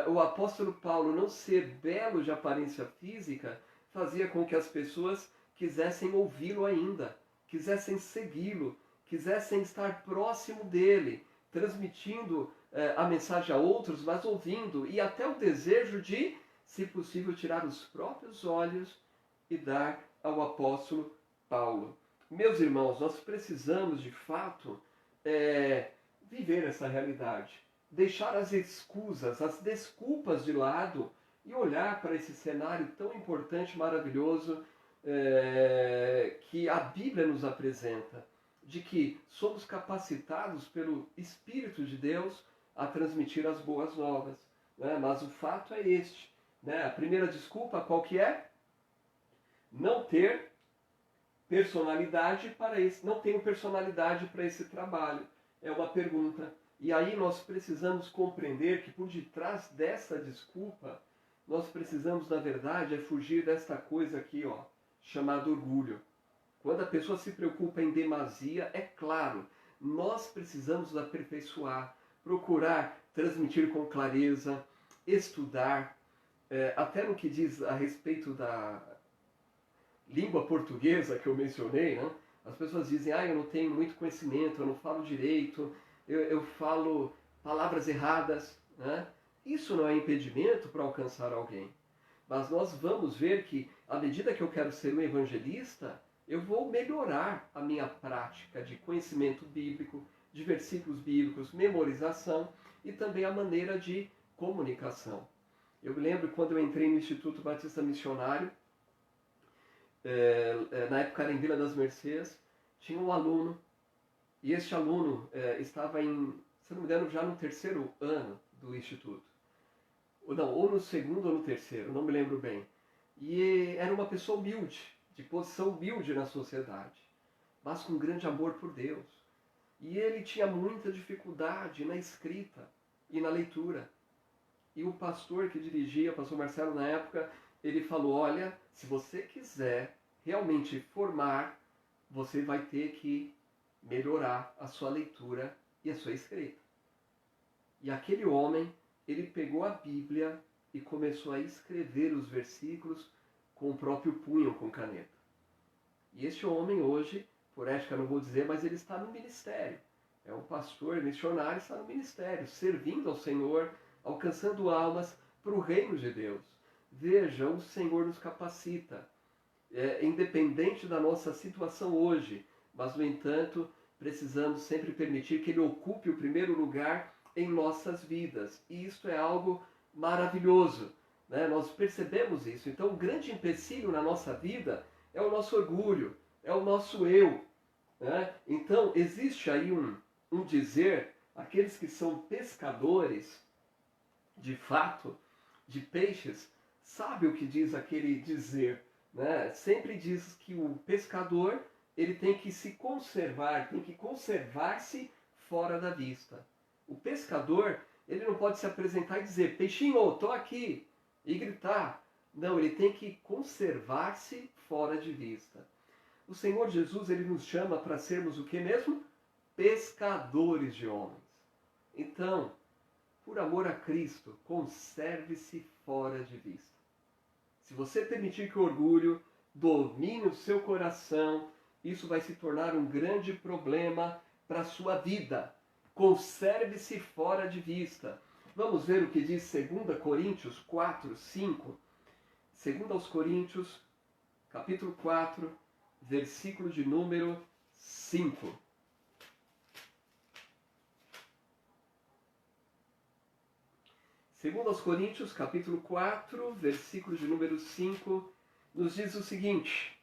[SPEAKER 1] o apóstolo Paulo não ser belo de aparência física, fazia com que as pessoas quisessem ouvi-lo ainda, quisessem segui-lo, quisessem estar próximo dele, transmitindo a mensagem a outros, mas ouvindo, e até o desejo de, se possível, tirar os próprios olhos e dar ao apóstolo Paulo. Meus irmãos, nós precisamos, de fato, viver essa realidade. Deixar as escusas, as desculpas de lado e olhar para esse cenário tão importante, maravilhoso, que a Bíblia nos apresenta, de que somos capacitados pelo Espírito de Deus a transmitir as boas novas. Né? Mas o fato é este. Né? A primeira desculpa qual que é? Não ter personalidade para esse, não tenho personalidade para esse trabalho. É uma pergunta. E aí nós precisamos compreender que por detrás dessa desculpa, nós precisamos, na verdade, fugir desta coisa aqui, ó, chamada orgulho. Quando a pessoa se preocupa em demasia, é claro, nós precisamos aperfeiçoar, procurar transmitir com clareza, estudar, até no que diz a respeito da língua portuguesa que eu mencionei, né? As pessoas dizem, eu não tenho muito conhecimento, eu não falo direito, eu falo palavras erradas, né? Isso não é impedimento para alcançar alguém. Mas nós vamos ver que, à medida que eu quero ser um evangelista, eu vou melhorar a minha prática de conhecimento bíblico, de versículos bíblicos, memorização e também a maneira de comunicação. Eu me lembro quando eu entrei no Instituto Batista Missionário, na época era em Vila das Mercês, tinha um aluno, e este aluno estava em, se não me engano, já no 3º ano do Instituto. Ou no 2º ou no 3º, não me lembro bem. E era uma pessoa humilde, de posição humilde na sociedade, mas com grande amor por Deus. E ele tinha muita dificuldade na escrita e na leitura. E o pastor que dirigia, o pastor Marcelo na época, ele falou, olha, se você quiser realmente formar, você vai ter que melhorar a sua leitura e a sua escrita. E aquele homem, ele pegou a Bíblia e começou a escrever os versículos com o próprio punho, com caneta. E este homem hoje, por ética não vou dizer, mas ele está no ministério. É um pastor missionário, está no ministério, servindo ao Senhor, alcançando almas para o reino de Deus. Veja, o Senhor nos capacita, independente da nossa situação hoje, mas, no entanto, precisamos sempre permitir que Ele ocupe o primeiro lugar em nossas vidas. E isso é algo maravilhoso, né? Nós percebemos isso. Então, o grande empecilho na nossa vida é o nosso orgulho, é o nosso eu. Né? Então, existe aí um dizer, aqueles que são pescadores, de fato, de peixes, sabe o que diz aquele dizer, né? Sempre diz que o pescador, ele tem que se conservar, tem que conservar-se fora da vista. O pescador, ele não pode se apresentar e dizer, peixinho, estou aqui, e gritar. Não, ele tem que conservar-se fora de vista. O Senhor Jesus, ele nos chama para sermos o que mesmo? Pescadores de homens. Então, por amor a Cristo, conserve-se fora de vista. Se você permitir que o orgulho domine o seu coração, isso vai se tornar um grande problema para a sua vida. Conserve-se fora de vista. Vamos ver o que diz 2 Coríntios 4, 5. 2 aos Coríntios, capítulo 4, versículo de número 5. Segundo aos Coríntios, capítulo 4, versículo de número 5, nos diz o seguinte: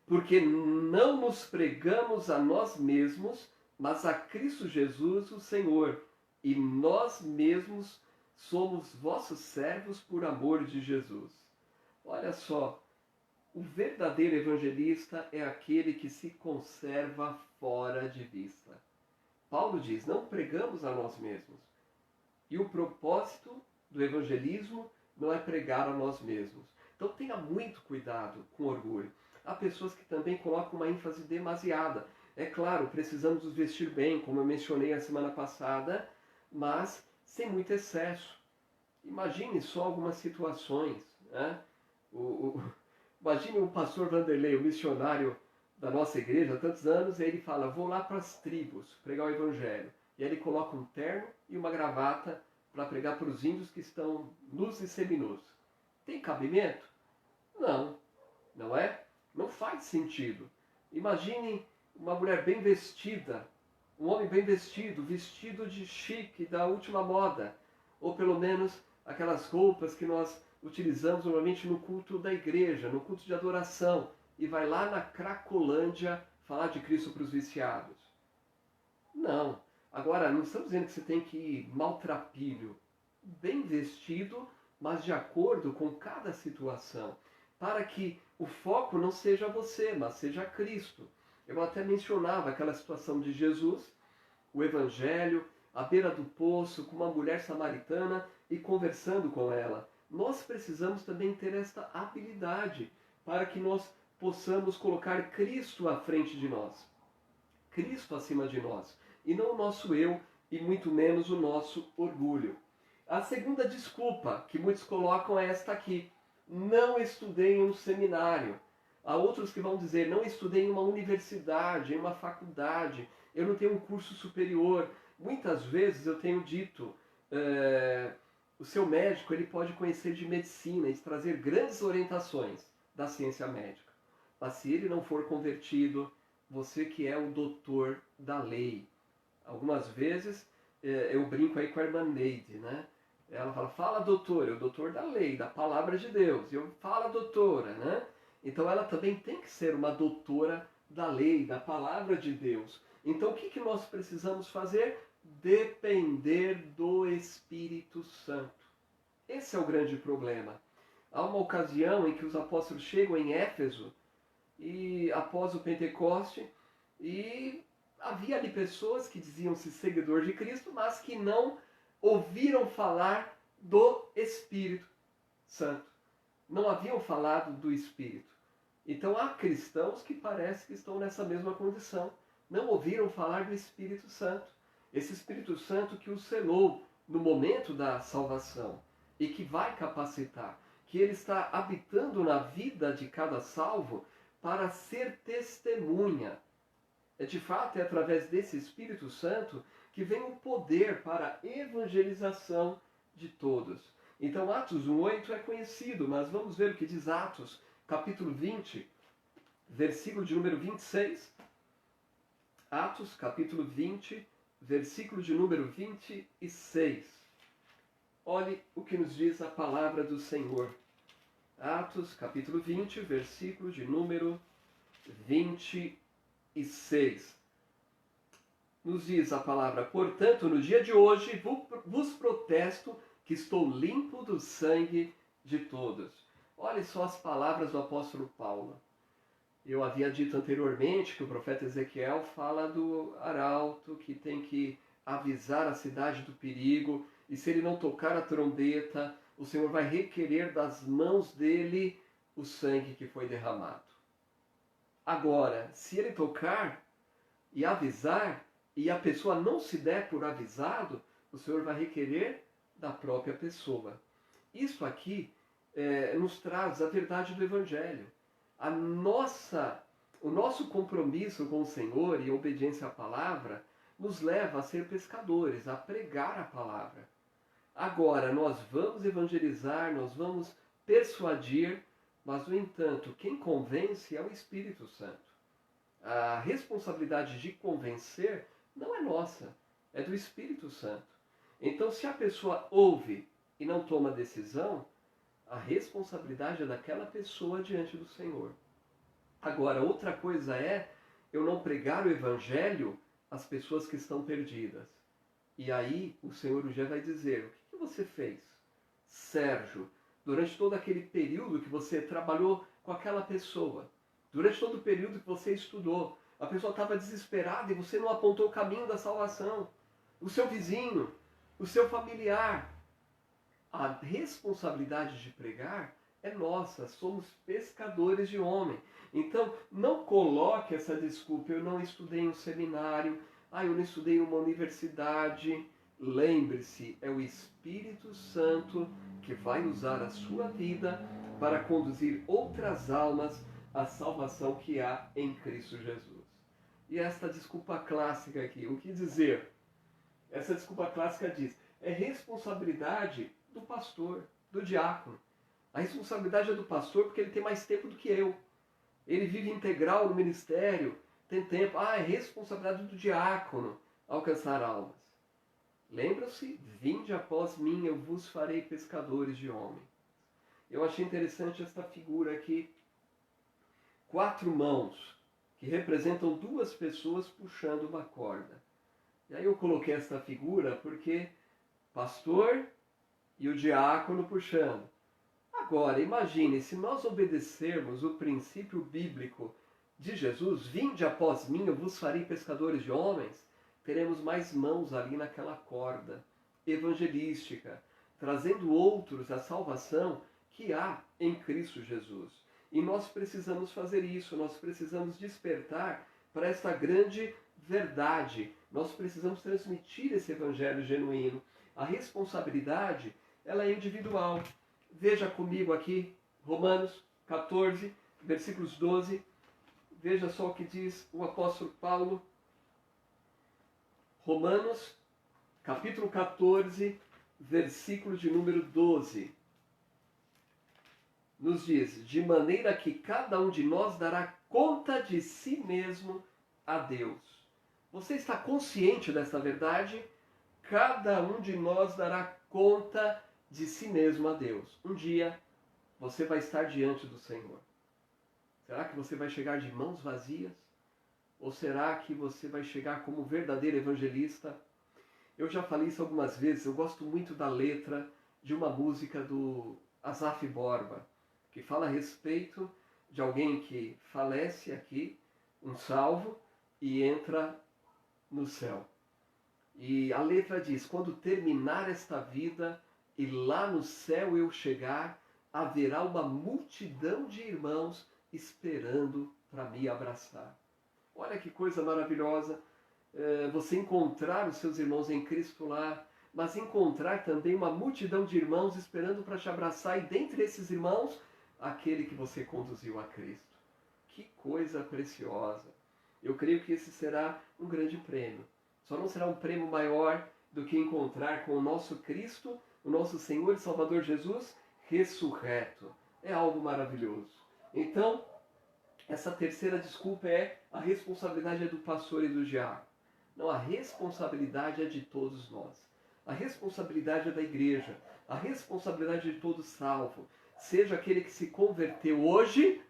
[SPEAKER 1] porque não nos pregamos a nós mesmos, mas a Cristo Jesus, o Senhor, e nós mesmos somos vossos servos por amor de Jesus. Olha só, o verdadeiro evangelista é aquele que se conserva fora de vista. Paulo diz, não pregamos a nós mesmos. E o propósito do evangelismo não é pregar a nós mesmos. Então tenha muito cuidado com orgulho. Há pessoas que também colocam uma ênfase demasiada. É claro, precisamos nos vestir bem, como eu mencionei a semana passada, mas sem muito excesso. Imagine só algumas situações. Né? Imagine o pastor Vanderlei, o missionário da nossa igreja há tantos anos, e ele fala, vou lá para as tribos pregar o evangelho. E aí ele coloca um terno e uma gravata para pregar para os índios que estão nus e seminus. Tem cabimento? Não, não é? Não faz sentido. Imaginem uma mulher bem vestida, um homem bem vestido, vestido de chique, da última moda, ou pelo menos aquelas roupas que nós utilizamos normalmente no culto da igreja, no culto de adoração, e vai lá na Cracolândia falar de Cristo para os viciados. Não, Agora, não estamos dizendo que você tem que ir maltrapilho, bem vestido, mas de acordo com cada situação, para que o foco não seja você, mas seja Cristo. Eu até mencionava aquela situação de Jesus, o Evangelho, à beira do poço, com uma mulher samaritana e conversando com ela. Nós precisamos também ter esta habilidade para que nós possamos colocar Cristo à frente de nós, Cristo acima de nós, e não o nosso eu e muito menos o nosso orgulho. A segunda desculpa que muitos colocam é esta aqui: não estudei em um seminário. Há outros que vão dizer: não estudei em uma universidade, em uma faculdade, eu não tenho um curso superior. Muitas vezes eu tenho dito, o seu médico ele pode conhecer de medicina e trazer grandes orientações da ciência médica. Mas se ele não for convertido, você que é o doutor da lei. Algumas vezes eu brinco aí com a irmã Neide, né? Ela fala doutor, é o doutor da lei, da palavra de Deus. Eu falo doutora, né? Então ela também tem que ser uma doutora da lei, da palavra de Deus. Então o que nós precisamos fazer? Depender do Espírito Santo. Esse é o grande problema. Há uma ocasião em que os apóstolos chegam em Éfeso, e após o Pentecoste, e havia ali pessoas que diziam-se seguidores de Cristo, mas que não ouviram falar do Espírito Santo. Não haviam falado do Espírito. Então há cristãos que parece que estão nessa mesma condição. Não ouviram falar do Espírito Santo. Esse Espírito Santo que o selou no momento da salvação e que vai capacitar, que ele está habitando na vida de cada salvo para ser testemunha. De fato, é através desse Espírito Santo que vem o poder para a evangelização de todos. Então, Atos 1:8 é conhecido, mas vamos ver o que diz Atos, capítulo 20, versículo de número 26. Atos, capítulo 20, versículo de número 26. Olhe o que nos diz a palavra do Senhor. Atos, capítulo 20, versículo de número 26. Nos diz a palavra: portanto, no dia de hoje vos protesto que estou limpo do sangue de todos. Olhe só as palavras do apóstolo Paulo. Eu havia dito anteriormente que o profeta Ezequiel fala do arauto que tem que avisar a cidade do perigo, e se ele não tocar a trombeta, o Senhor vai requerer das mãos dele o sangue que foi derramado. Agora, se ele tocar e avisar, e a pessoa não se der por avisado, o Senhor vai requerer da própria pessoa. Isso aqui nos traz a verdade do Evangelho. O nosso compromisso com o Senhor e a obediência à palavra nos leva a ser pescadores, a pregar a palavra. Agora, nós vamos evangelizar, nós vamos persuadir, mas, no entanto, quem convence é o Espírito Santo. A responsabilidade de convencer não é nossa, é do Espírito Santo. Então, se a pessoa ouve e não toma decisão, a responsabilidade é daquela pessoa diante do Senhor. Agora, outra coisa é eu não pregar o Evangelho às pessoas que estão perdidas. E aí o Senhor já vai dizer: o que você fez, Sérgio, durante todo aquele período que você trabalhou com aquela pessoa? Durante todo o período que você estudou, a pessoa estava desesperada e você não apontou o caminho da salvação. O seu vizinho, o seu familiar. A responsabilidade de pregar é nossa, somos pescadores de homem. Então, não coloque essa desculpa: eu não estudei em um seminário, eu não estudei em uma universidade. Lembre-se, é o Espírito Santo que vai usar a sua vida para conduzir outras almas à salvação que há em Cristo Jesus. E esta desculpa clássica aqui, o que dizer? Essa desculpa clássica diz: é responsabilidade do pastor, do diácono. A responsabilidade é do pastor porque ele tem mais tempo do que eu. Ele vive integral no ministério, tem tempo. É responsabilidade do diácono alcançar almas. Lembra-se, vinde após mim, eu vos farei pescadores de homens. Eu achei interessante esta figura aqui. 4 mãos que representam 2 pessoas puxando uma corda. E aí eu coloquei esta figura porque pastor e o diácono puxando. Agora, imagine, se nós obedecermos o princípio bíblico de Jesus, vinde após mim, eu vos farei pescadores de homens, teremos mais mãos ali naquela corda evangelística, trazendo outros à salvação que há em Cristo Jesus. E nós precisamos fazer isso, nós precisamos despertar para esta grande verdade. Nós precisamos transmitir esse evangelho genuíno. A responsabilidade, ela é individual. Veja comigo aqui, Romanos 14, versículos 12. Veja só o que diz o apóstolo Paulo. Romanos, capítulo 14, versículo de número 12. Nos diz, de maneira que cada um de nós dará conta de si mesmo a Deus. Você está consciente dessa verdade? Cada um de nós dará conta de si mesmo a Deus. Um dia você vai estar diante do Senhor. Será que você vai chegar de mãos vazias? Ou será que você vai chegar como verdadeiro evangelista? Eu já falei isso algumas vezes, eu gosto muito da letra de uma música do Asaf Borba, que fala a respeito de alguém que falece aqui, um salvo, e entra no céu. E a letra diz, quando terminar esta vida e lá no céu eu chegar, haverá uma multidão de irmãos esperando para me abraçar. Olha que coisa maravilhosa, você encontrar os seus irmãos em Cristo lá, mas encontrar também uma multidão de irmãos esperando para te abraçar, e dentre esses irmãos, aquele que você conduziu a Cristo. Que coisa preciosa! Eu creio que esse será um grande prêmio. Só não será um prêmio maior do que encontrar com o nosso Cristo, o nosso Senhor e Salvador Jesus, ressurreto. É algo maravilhoso. Então, essa terceira desculpa é a responsabilidade é do pastor e do diácono. Não, a responsabilidade é de todos nós. A responsabilidade é da igreja. A responsabilidade é de todo salvo. Seja aquele que se converteu hoje,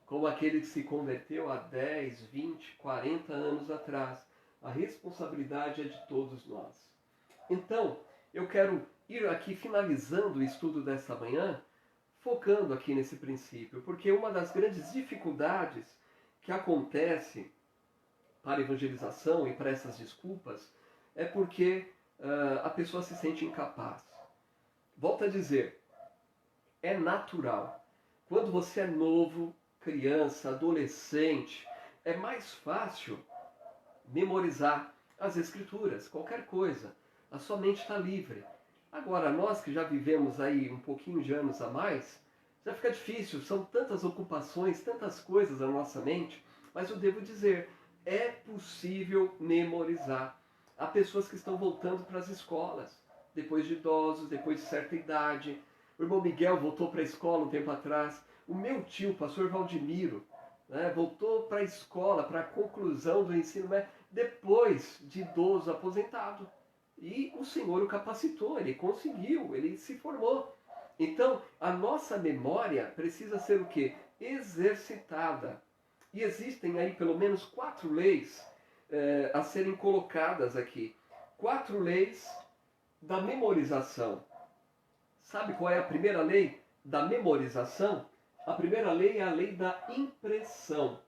[SPEAKER 1] como aquele que se converteu há 10, 20, 40 anos atrás. A responsabilidade é de todos nós. Então, eu quero ir aqui finalizando o estudo desta manhã, focando aqui nesse princípio, porque uma das grandes dificuldades que acontece para a evangelização e para essas desculpas é porque a pessoa se sente incapaz. Volto a dizer, é natural. Quando você é novo, criança, adolescente, é mais fácil memorizar as escrituras, qualquer coisa. A sua mente está livre. Agora, nós que já vivemos aí um pouquinho de anos a mais, já fica difícil, são tantas ocupações, tantas coisas na nossa mente, mas eu devo dizer, é possível memorizar. Há pessoas que estão voltando para as escolas, depois de idosos, depois de certa idade. O irmão Miguel voltou para a escola um tempo atrás. O meu tio, o pastor Valdemiro, voltou para a escola, para a conclusão do ensino médio, depois de idoso aposentado. E o Senhor o capacitou, ele conseguiu, ele se formou. Então, a nossa memória precisa ser o quê? Exercitada. E existem aí pelo menos 4 leis a serem colocadas aqui. 4 leis da memorização. Sabe qual é a primeira lei da memorização? A primeira lei é a lei da impressão.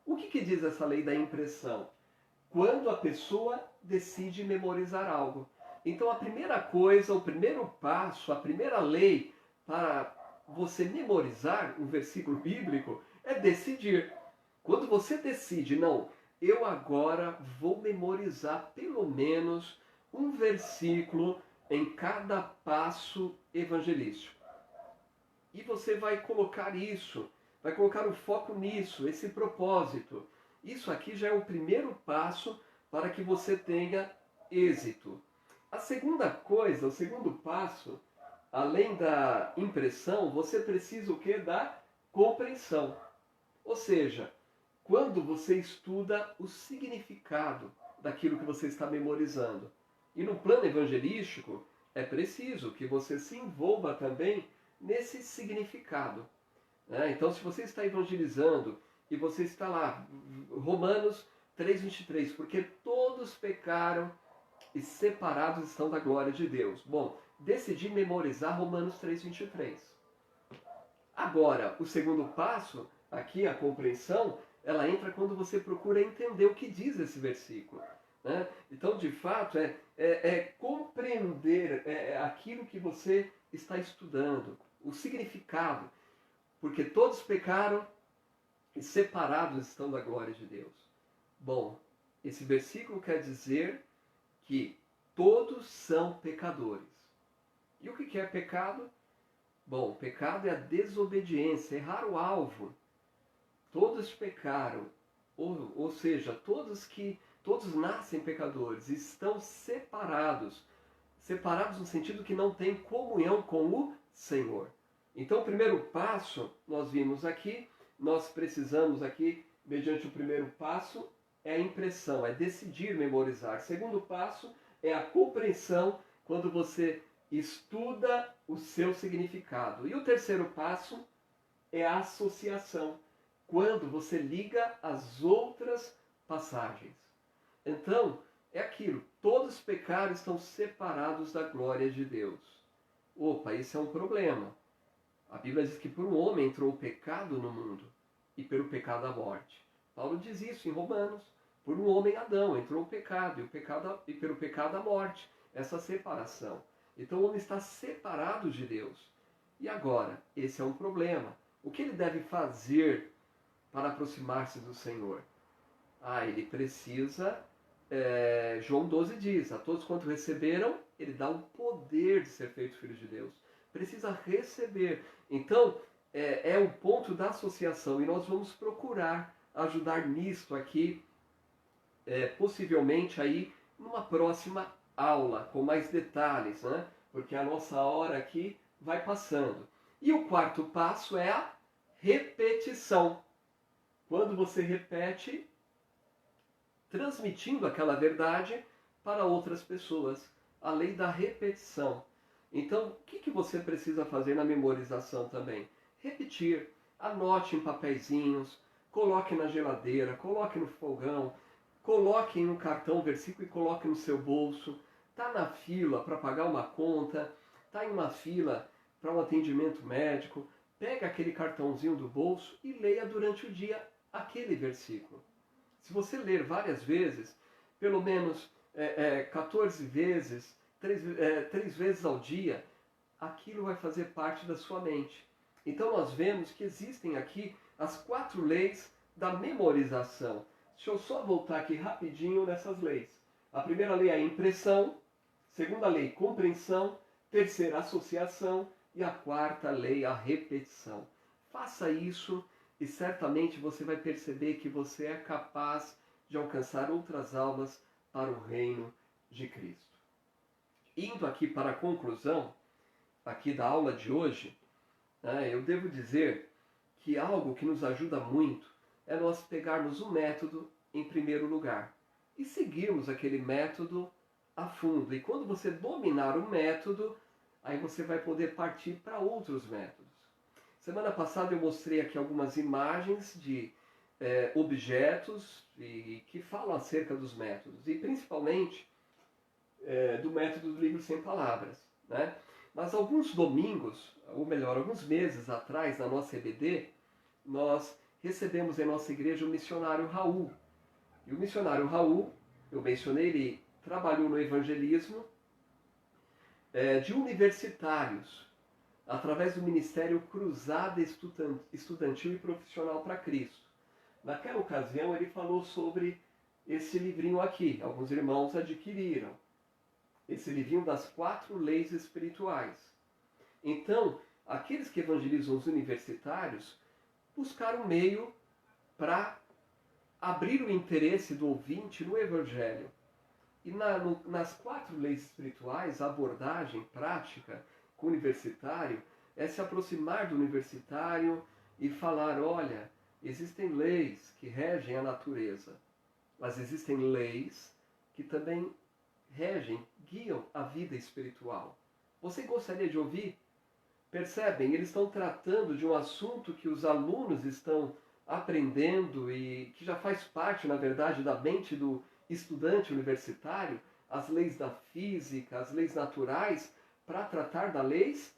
[SPEAKER 1] O que diz essa lei da impressão? Quando a pessoa decide memorizar algo. Então a primeira coisa, o primeiro passo, a primeira lei para você memorizar um versículo bíblico é decidir. Quando você decide, não, eu agora vou memorizar pelo menos um versículo em cada passo evangelístico. E você vai colocar isso, vai colocar o foco nisso, esse propósito. Isso aqui já é o primeiro passo para que você tenha êxito. A segunda coisa, o segundo passo, além da impressão, você precisa o quê? Da compreensão. Ou seja, quando você estuda o significado daquilo que você está memorizando. E no plano evangelístico, é preciso que você se envolva também nesse significado. Então, se você está evangelizando e você está lá, Romanos 3:23, porque todos pecaram e separados estão da glória de Deus. Bom, decidi memorizar Romanos 3:23. Agora, o segundo passo, aqui a compreensão, ela entra quando você procura entender o que diz esse versículo. Né? Então, de fato, é compreender aquilo que você está estudando, o significado, porque todos pecaram e separados estão da glória de Deus. Bom, esse versículo quer dizer que todos são pecadores. E o que é pecado? Bom, pecado é a desobediência, errar o alvo. Todos pecaram, ou seja, todos nascem pecadores, estão separados. Separados no sentido que não têm comunhão com o Senhor. Então, o primeiro passo, nós vimos aqui, nós precisamos aqui, mediante o primeiro passo, é a impressão, é decidir memorizar. Segundo passo é a compreensão, quando você estuda o seu significado. E o terceiro passo é a associação, quando você liga as outras passagens. Então, é aquilo, todos os pecados estão separados da glória de Deus. Opa, isso é um problema. A Bíblia diz que por um homem entrou o pecado no mundo, e pelo pecado a morte. Paulo diz isso em Romanos. Por um homem, Adão, entrou o pecado, e pelo pecado a morte. Essa separação. Então o homem está separado de Deus. E agora, esse é um problema. O que ele deve fazer para aproximar-se do Senhor? Ele precisa, João 12 diz, a todos quanto receberam, ele dá o poder de ser feito filho de Deus. Precisa receber. Então, é o ponto da associação, e nós vamos procurar ajudar nisto aqui, possivelmente aí numa próxima aula, com mais detalhes, né? Porque a nossa hora aqui vai passando. E o quarto passo é a repetição. Quando você repete, transmitindo aquela verdade para outras pessoas. A lei da repetição. Então, o que você precisa fazer na memorização também? Repetir. Anote em papeizinhos, coloque na geladeira, coloque no fogão, coloque em um cartão o versículo e coloque no seu bolso. Está na fila para pagar uma conta, está em uma fila para um atendimento médico, pega aquele cartãozinho do bolso e leia durante o dia aquele versículo. Se você ler várias vezes, pelo menos 14 vezes, 3 vezes ao dia, aquilo vai fazer parte da sua mente. Então nós vemos que existem aqui as 4 leis da memorização. Deixa eu só voltar aqui rapidinho nessas leis. A primeira lei é a impressão, segunda lei, compreensão, terceira, associação e a quarta lei, a repetição. Faça isso e certamente você vai perceber que você é capaz de alcançar outras almas para o reino de Cristo. Indo aqui para a conclusão aqui da aula de hoje, eu devo dizer que algo que nos ajuda muito é nós pegarmos o método em primeiro lugar e seguirmos aquele método a fundo. E quando você dominar o método, aí você vai poder partir para outros métodos. Semana passada eu mostrei aqui algumas imagens de objetos que falam acerca dos métodos, e principalmente do método do livro Sem Palavras, né? Mas alguns domingos, ou melhor, alguns meses atrás, na nossa EBD, nós recebemos em nossa igreja o missionário Raul. E o missionário Raul, eu mencionei, ele trabalhou no evangelismo de universitários, através do Ministério Cruzada Estudantil e Profissional para Cristo. Naquela ocasião ele falou sobre esse livrinho aqui, alguns irmãos adquiriram. Esse livrinho das 4 leis espirituais. Então, aqueles que evangelizam os universitários buscaram um meio para abrir o interesse do ouvinte no Evangelho. E nas 4 leis espirituais, a abordagem prática com o universitário é se aproximar do universitário e falar, olha, existem leis que regem a natureza, mas existem leis que também regem, guiam a vida espiritual. Você gostaria de ouvir? Percebem? Eles estão tratando de um assunto que os alunos estão aprendendo e que já faz parte, na verdade, da mente do estudante universitário, as leis da física, as leis naturais, para tratar das leis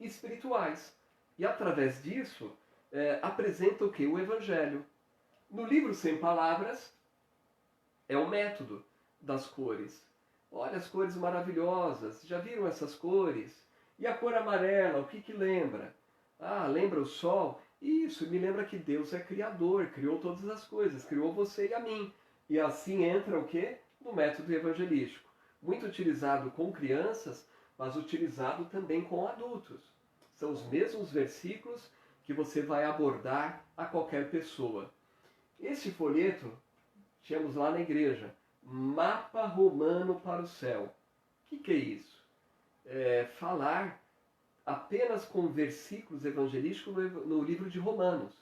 [SPEAKER 1] espirituais. E através disso, apresenta o que? O Evangelho. No livro Sem Palavras, é o método das cores. Olha as cores maravilhosas, já viram essas cores? E a cor amarela, o que que lembra? Ah, lembra o sol? Isso, me lembra que Deus é criador, criou todas as coisas, criou você e a mim. E assim entra o quê? No método evangelístico. Muito utilizado com crianças, mas utilizado também com adultos. São os mesmos versículos que você vai abordar a qualquer pessoa. Este folheto, tínhamos lá na igreja, Mapa Romano para o Céu. O que é isso? É falar apenas com versículos evangelísticos no livro de Romanos.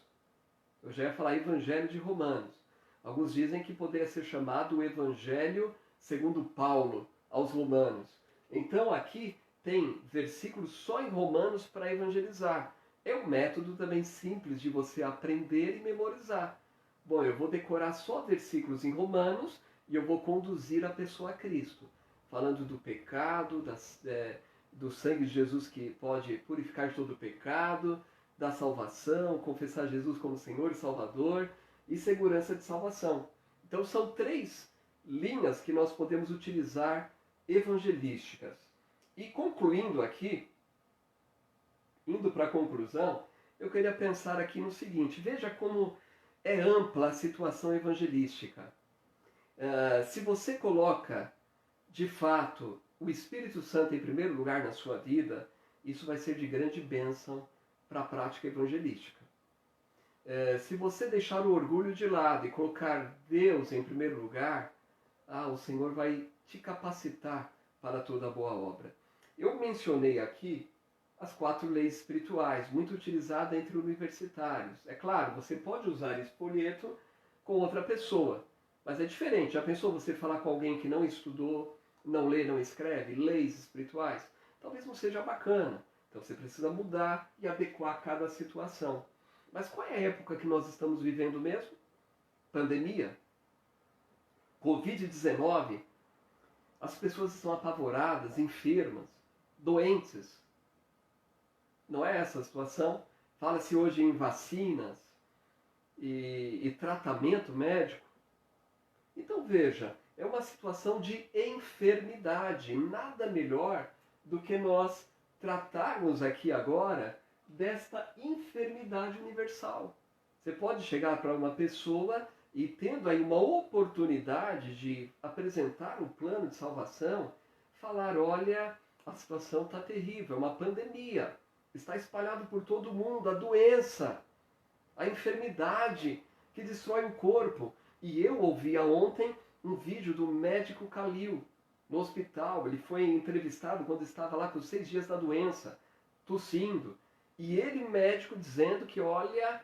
[SPEAKER 1] Eu já ia falar Evangelho de Romanos. Alguns dizem que poderia ser chamado o Evangelho segundo Paulo aos Romanos. Então aqui tem versículos só em Romanos para evangelizar. É um método também simples de você aprender e memorizar. Bom, eu vou decorar só versículos em Romanos e eu vou conduzir a pessoa a Cristo. Falando do pecado, do sangue de Jesus que pode purificar de todo o pecado, da salvação, confessar Jesus como Senhor e Salvador e segurança de salvação. Então são 3 linhas que nós podemos utilizar evangelísticas. E concluindo aqui, indo para a conclusão, eu queria pensar aqui no seguinte, veja como é ampla a situação evangelística. Se você coloca, de fato, o Espírito Santo em primeiro lugar na sua vida, isso vai ser de grande bênção para a prática evangelística. Se você deixar o orgulho de lado e colocar Deus em primeiro lugar, o Senhor vai te capacitar para toda boa obra. Eu mencionei aqui as 4 leis espirituais, muito utilizada entre universitários. É claro, você pode usar esse folheto com outra pessoa, mas é diferente. Já pensou você falar com alguém que não estudou, não lê, não escreve, leis espirituais? Talvez não seja bacana. Então você precisa mudar e adequar cada situação. Mas qual é a época que nós estamos vivendo mesmo? Pandemia? Covid-19? As pessoas estão apavoradas, enfermas, doentes. Não é essa a situação? Fala-se hoje em vacinas e tratamento médico. Então veja, é uma situação de enfermidade. Nada melhor do que nós tratarmos aqui agora desta enfermidade universal. Você pode chegar para uma pessoa e tendo aí uma oportunidade de apresentar um plano de salvação, falar, olha, a situação está terrível, é uma pandemia. Está espalhado por todo mundo a doença, a enfermidade que destrói o corpo. E eu ouvia ontem um vídeo do médico Calil no hospital. Ele foi entrevistado quando estava lá com 6 dias da doença, tossindo. E ele, médico, dizendo que, olha,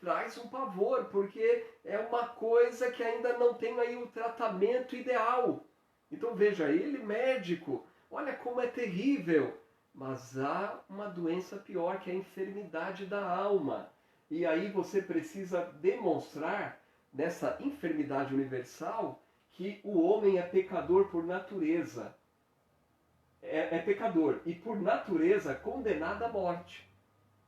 [SPEAKER 1] traz um pavor, porque é uma coisa que ainda não tem aí o tratamento ideal. Então veja, ele, médico, olha como é terrível. Mas há uma doença pior, que é a enfermidade da alma. E aí você precisa demonstrar, nessa enfermidade universal, que o homem é pecador por natureza. É pecador e por natureza condenado à morte.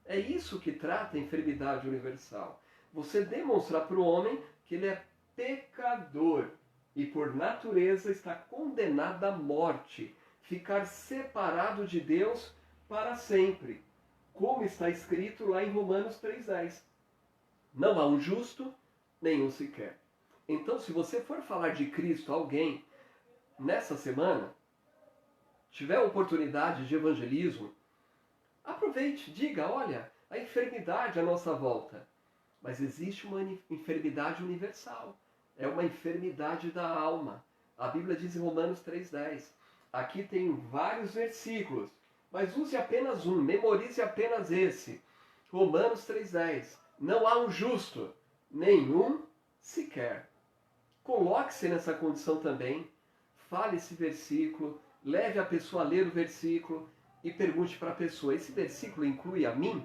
[SPEAKER 1] É isso que trata a enfermidade universal. Você demonstrar para o homem que ele é pecador e por natureza está condenado à morte. Ficar separado de Deus para sempre, como está escrito lá em Romanos 3,10. Não há um justo, nenhum sequer. Então, se você for falar de Cristo a alguém nessa semana, tiver oportunidade de evangelismo, aproveite, diga, olha, a enfermidade à nossa volta. Mas existe uma enfermidade universal. É uma enfermidade da alma. A Bíblia diz em Romanos 3,10. Aqui tem vários versículos, mas use apenas um, memorize apenas esse. Romanos 3,10. Não há um justo, nenhum sequer. Coloque-se nessa condição também, fale esse versículo, leve a pessoa a ler o versículo e pergunte para a pessoa, esse versículo inclui a mim?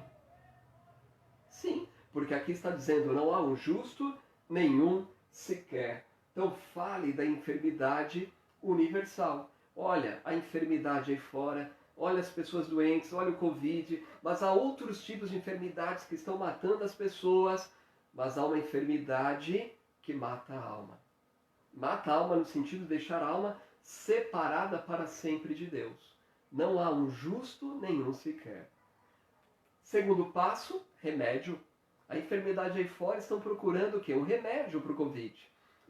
[SPEAKER 1] Sim, porque aqui está dizendo, não há um justo, nenhum sequer. Então fale da enfermidade universal. Olha a enfermidade aí fora, olha as pessoas doentes, olha o Covid, mas há outros tipos de enfermidades que estão matando as pessoas, mas há uma enfermidade que mata a alma. Mata a alma no sentido de deixar a alma separada para sempre de Deus. Não há um justo nenhum sequer. Segundo passo, remédio. A enfermidade aí fora estão procurando o quê? Um remédio para o Covid.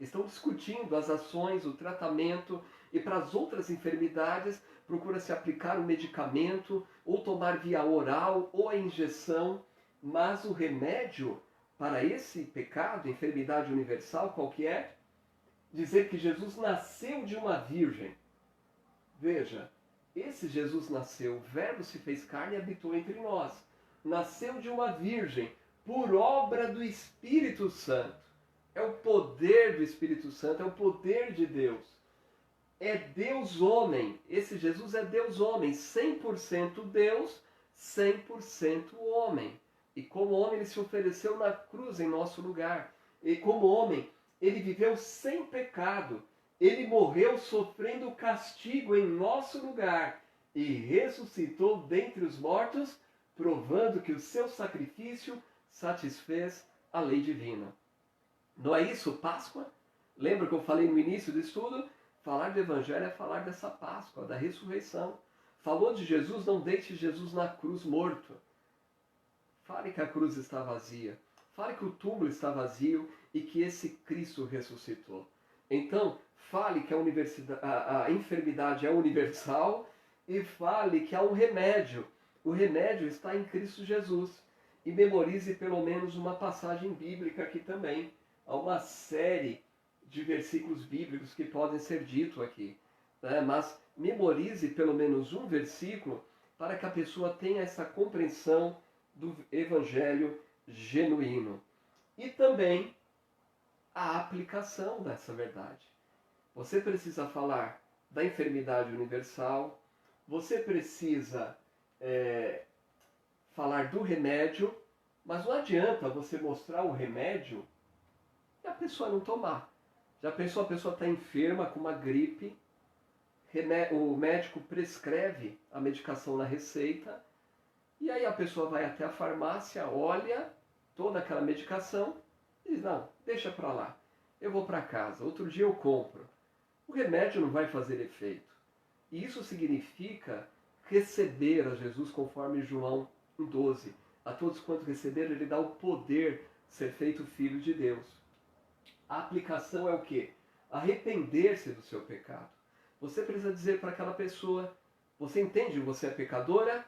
[SPEAKER 1] Estão discutindo as ações, o tratamento, e para as outras enfermidades procura-se aplicar um medicamento, ou tomar via oral, ou a injeção. Mas o remédio para esse pecado, enfermidade universal, qual que é? Dizer que Jesus nasceu de uma virgem. Veja, esse Jesus nasceu, o Verbo se fez carne e habitou entre nós. Nasceu de uma virgem, por obra do Espírito Santo. É o poder do Espírito Santo, é o poder de Deus. É Deus homem. Esse Jesus é Deus homem, 100% Deus, 100% homem. E como homem ele se ofereceu na cruz em nosso lugar. E como homem ele viveu sem pecado. Ele morreu sofrendo o castigo em nosso lugar e ressuscitou dentre os mortos, provando que o seu sacrifício satisfez a lei divina. Não é isso, Páscoa? Lembra que eu falei no início do estudo? Falar do Evangelho é falar dessa Páscoa, da ressurreição. Falou de Jesus, não deixe Jesus na cruz morto. Fale que a cruz está vazia. Fale que o túmulo está vazio e que esse Cristo ressuscitou. Então, fale que a enfermidade é universal e fale que há um remédio. O remédio está em Cristo Jesus. E memorize pelo menos uma passagem bíblica aqui também. Há uma série de versículos bíblicos que podem ser dito aqui. Né? Mas memorize pelo menos um versículo para que a pessoa tenha essa compreensão do Evangelho genuíno. E também a aplicação dessa verdade. Você precisa falar da enfermidade universal, você precisa falar do remédio, mas não adianta você mostrar o remédio e a pessoa não tomar. Já pensou, a pessoa está enferma com uma gripe, o médico prescreve a medicação na receita, e aí a pessoa vai até a farmácia, olha toda aquela medicação e diz, não, deixa para lá, eu vou para casa, outro dia eu compro. O remédio não vai fazer efeito. E isso significa receber a Jesus conforme João 1,12. A todos quantos receberam, ele dá o poder de ser feito filho de Deus. A aplicação é o quê? Arrepender-se do seu pecado. Você precisa dizer para aquela pessoa, você entende que você é pecadora?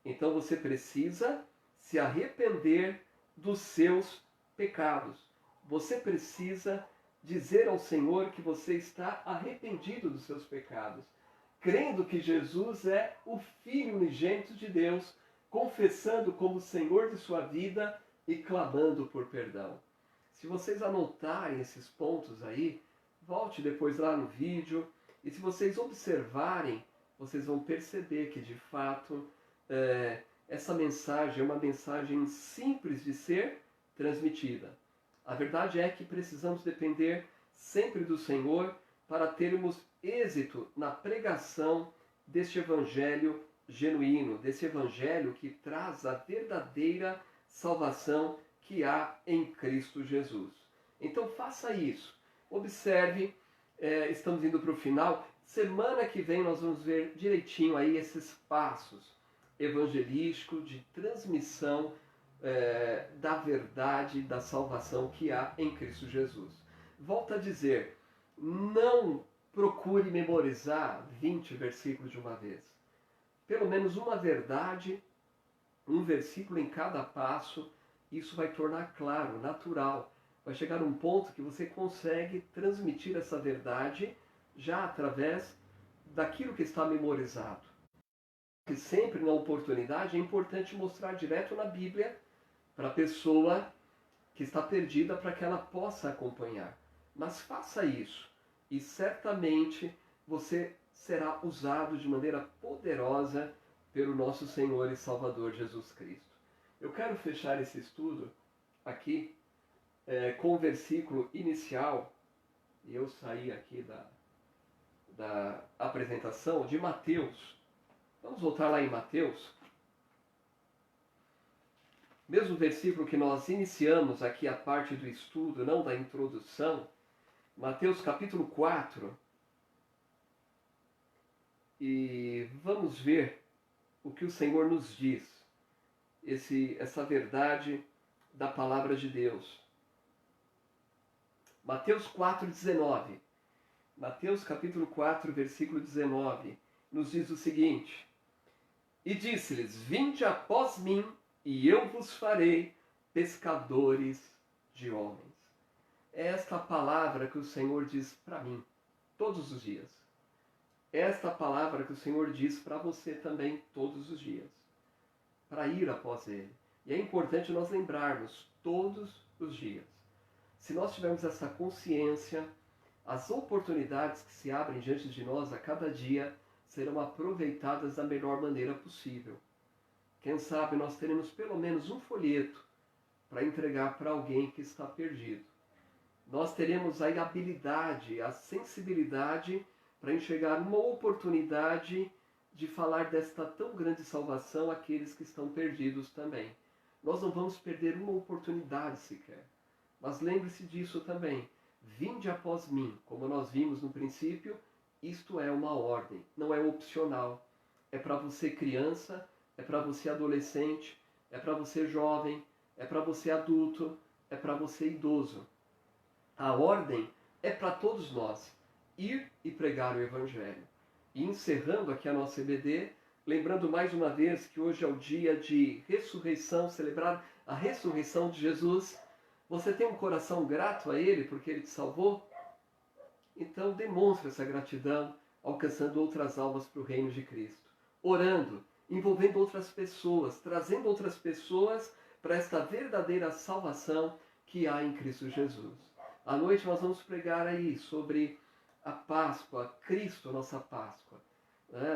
[SPEAKER 1] Então você precisa se arrepender dos seus pecados. Você precisa dizer ao Senhor que você está arrependido dos seus pecados, crendo que Jesus é o Filho unigênito de Deus, confessando como Senhor de sua vida e clamando por perdão. Se vocês anotarem esses pontos aí, volte depois lá no vídeo, e se vocês observarem, vocês vão perceber que de fato essa mensagem é uma mensagem simples de ser transmitida. A verdade é que precisamos depender sempre do Senhor para termos êxito na pregação deste Evangelho genuíno, desse Evangelho que traz a verdadeira salvação que há em Cristo Jesus. Então faça isso. Observe, estamos indo para o final. Semana que vem nós vamos ver direitinho aí esses passos evangelísticos de transmissão da verdade, da salvação que há em Cristo Jesus. Volto a dizer, não procure memorizar 20 versículos de uma vez. Pelo menos uma verdade, um versículo em cada passo, isso vai tornar claro, natural. Vai chegar um ponto que você consegue transmitir essa verdade já através daquilo que está memorizado. E sempre na oportunidade é importante mostrar direto na Bíblia para a pessoa que está perdida para que ela possa acompanhar. Mas faça isso e certamente você será usado de maneira poderosa pelo nosso Senhor e Salvador Jesus Cristo. Eu quero fechar esse estudo aqui com o versículo inicial, e eu saí aqui da apresentação de Mateus. Vamos voltar lá em Mateus. Mesmo versículo que nós iniciamos aqui a parte do estudo, não da introdução. Mateus capítulo 4. E vamos ver o que o Senhor nos diz. Essa verdade da palavra de Deus. Mateus 4:19. Mateus capítulo 4, versículo 19, nos diz o seguinte: E disse-lhes, vinde após mim, e eu vos farei pescadores de homens. É esta palavra que o Senhor diz para mim, todos os dias. É esta palavra que o Senhor diz para você também, todos os dias. Para ir após Ele. E é importante nós lembrarmos, todos os dias. Se nós tivermos essa consciência, as oportunidades que se abrem diante de nós a cada dia serão aproveitadas da melhor maneira possível. Quem sabe nós teremos pelo menos um folheto para entregar para alguém que está perdido. Nós teremos aí a habilidade, a sensibilidade para enxergar uma oportunidade de falar desta tão grande salvação àqueles que estão perdidos também. Nós não vamos perder uma oportunidade sequer. Mas lembre-se disso também. Vinde após mim, como nós vimos no princípio, isto é uma ordem, não é opcional. É para você criança, é para você adolescente, é para você jovem, é para você adulto, é para você idoso. A ordem é para todos nós, ir e pregar o Evangelho. E encerrando aqui a nossa EBD, lembrando mais uma vez que hoje é o dia de ressurreição, celebrar a ressurreição de Jesus. Você tem um coração grato a Ele porque Ele te salvou? Então demonstre essa gratidão, alcançando outras almas para o reino de Cristo. Orando, envolvendo outras pessoas, trazendo outras pessoas para esta verdadeira salvação que há em Cristo Jesus. À noite nós vamos pregar aí sobre a Páscoa, Cristo, nossa Páscoa.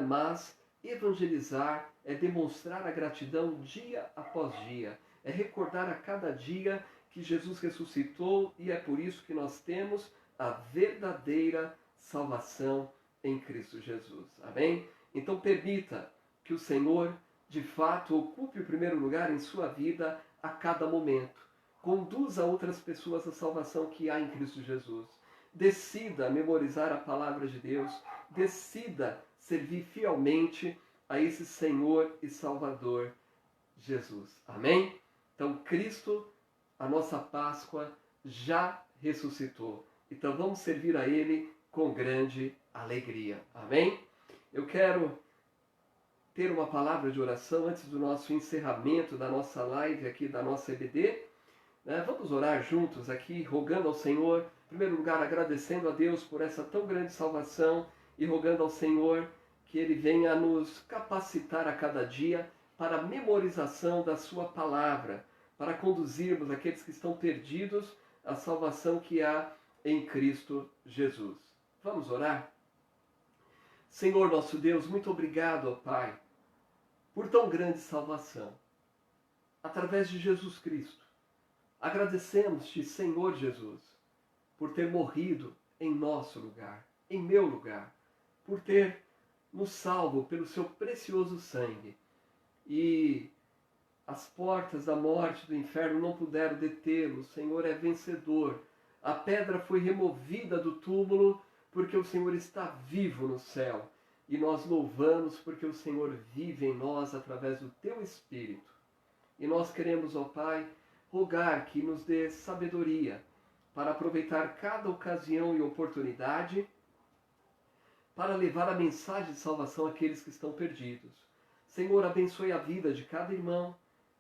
[SPEAKER 1] Mas evangelizar é demonstrar a gratidão dia após dia. É recordar a cada dia que Jesus ressuscitou e é por isso que nós temos a verdadeira salvação em Cristo Jesus. Amém? Então permita que o Senhor, de fato, ocupe o primeiro lugar em sua vida a cada momento. Conduza outras pessoas à salvação que há em Cristo Jesus. Decida memorizar a palavra de Deus. Decida servir fielmente a esse Senhor e Salvador Jesus. Amém? Então Cristo, a nossa Páscoa, já ressuscitou. Então vamos servir a Ele com grande alegria. Amém? Eu quero ter uma palavra de oração antes do nosso encerramento da nossa live aqui, da nossa EBD. Vamos orar juntos aqui, rogando ao Senhor, em primeiro lugar agradecendo a Deus por essa tão grande salvação e rogando ao Senhor que Ele venha nos capacitar a cada dia para a memorização da sua palavra, para conduzirmos aqueles que estão perdidos à salvação que há em Cristo Jesus. Vamos orar? Senhor nosso Deus, muito obrigado, ó Pai, por tão grande salvação, através de Jesus Cristo. Agradecemos-te, Senhor Jesus, por ter morrido em nosso lugar, em meu lugar, por ter nos salvo pelo seu precioso sangue. E as portas da morte, do inferno não puderam detê-lo. O Senhor é vencedor. A pedra foi removida do túmulo porque o Senhor está vivo no céu. E nós louvamos porque o Senhor vive em nós através do teu Espírito. E nós queremos, ó Pai, rogar que nos dê sabedoria para aproveitar cada ocasião e oportunidade para levar a mensagem de salvação àqueles que estão perdidos. Senhor, abençoe a vida de cada irmão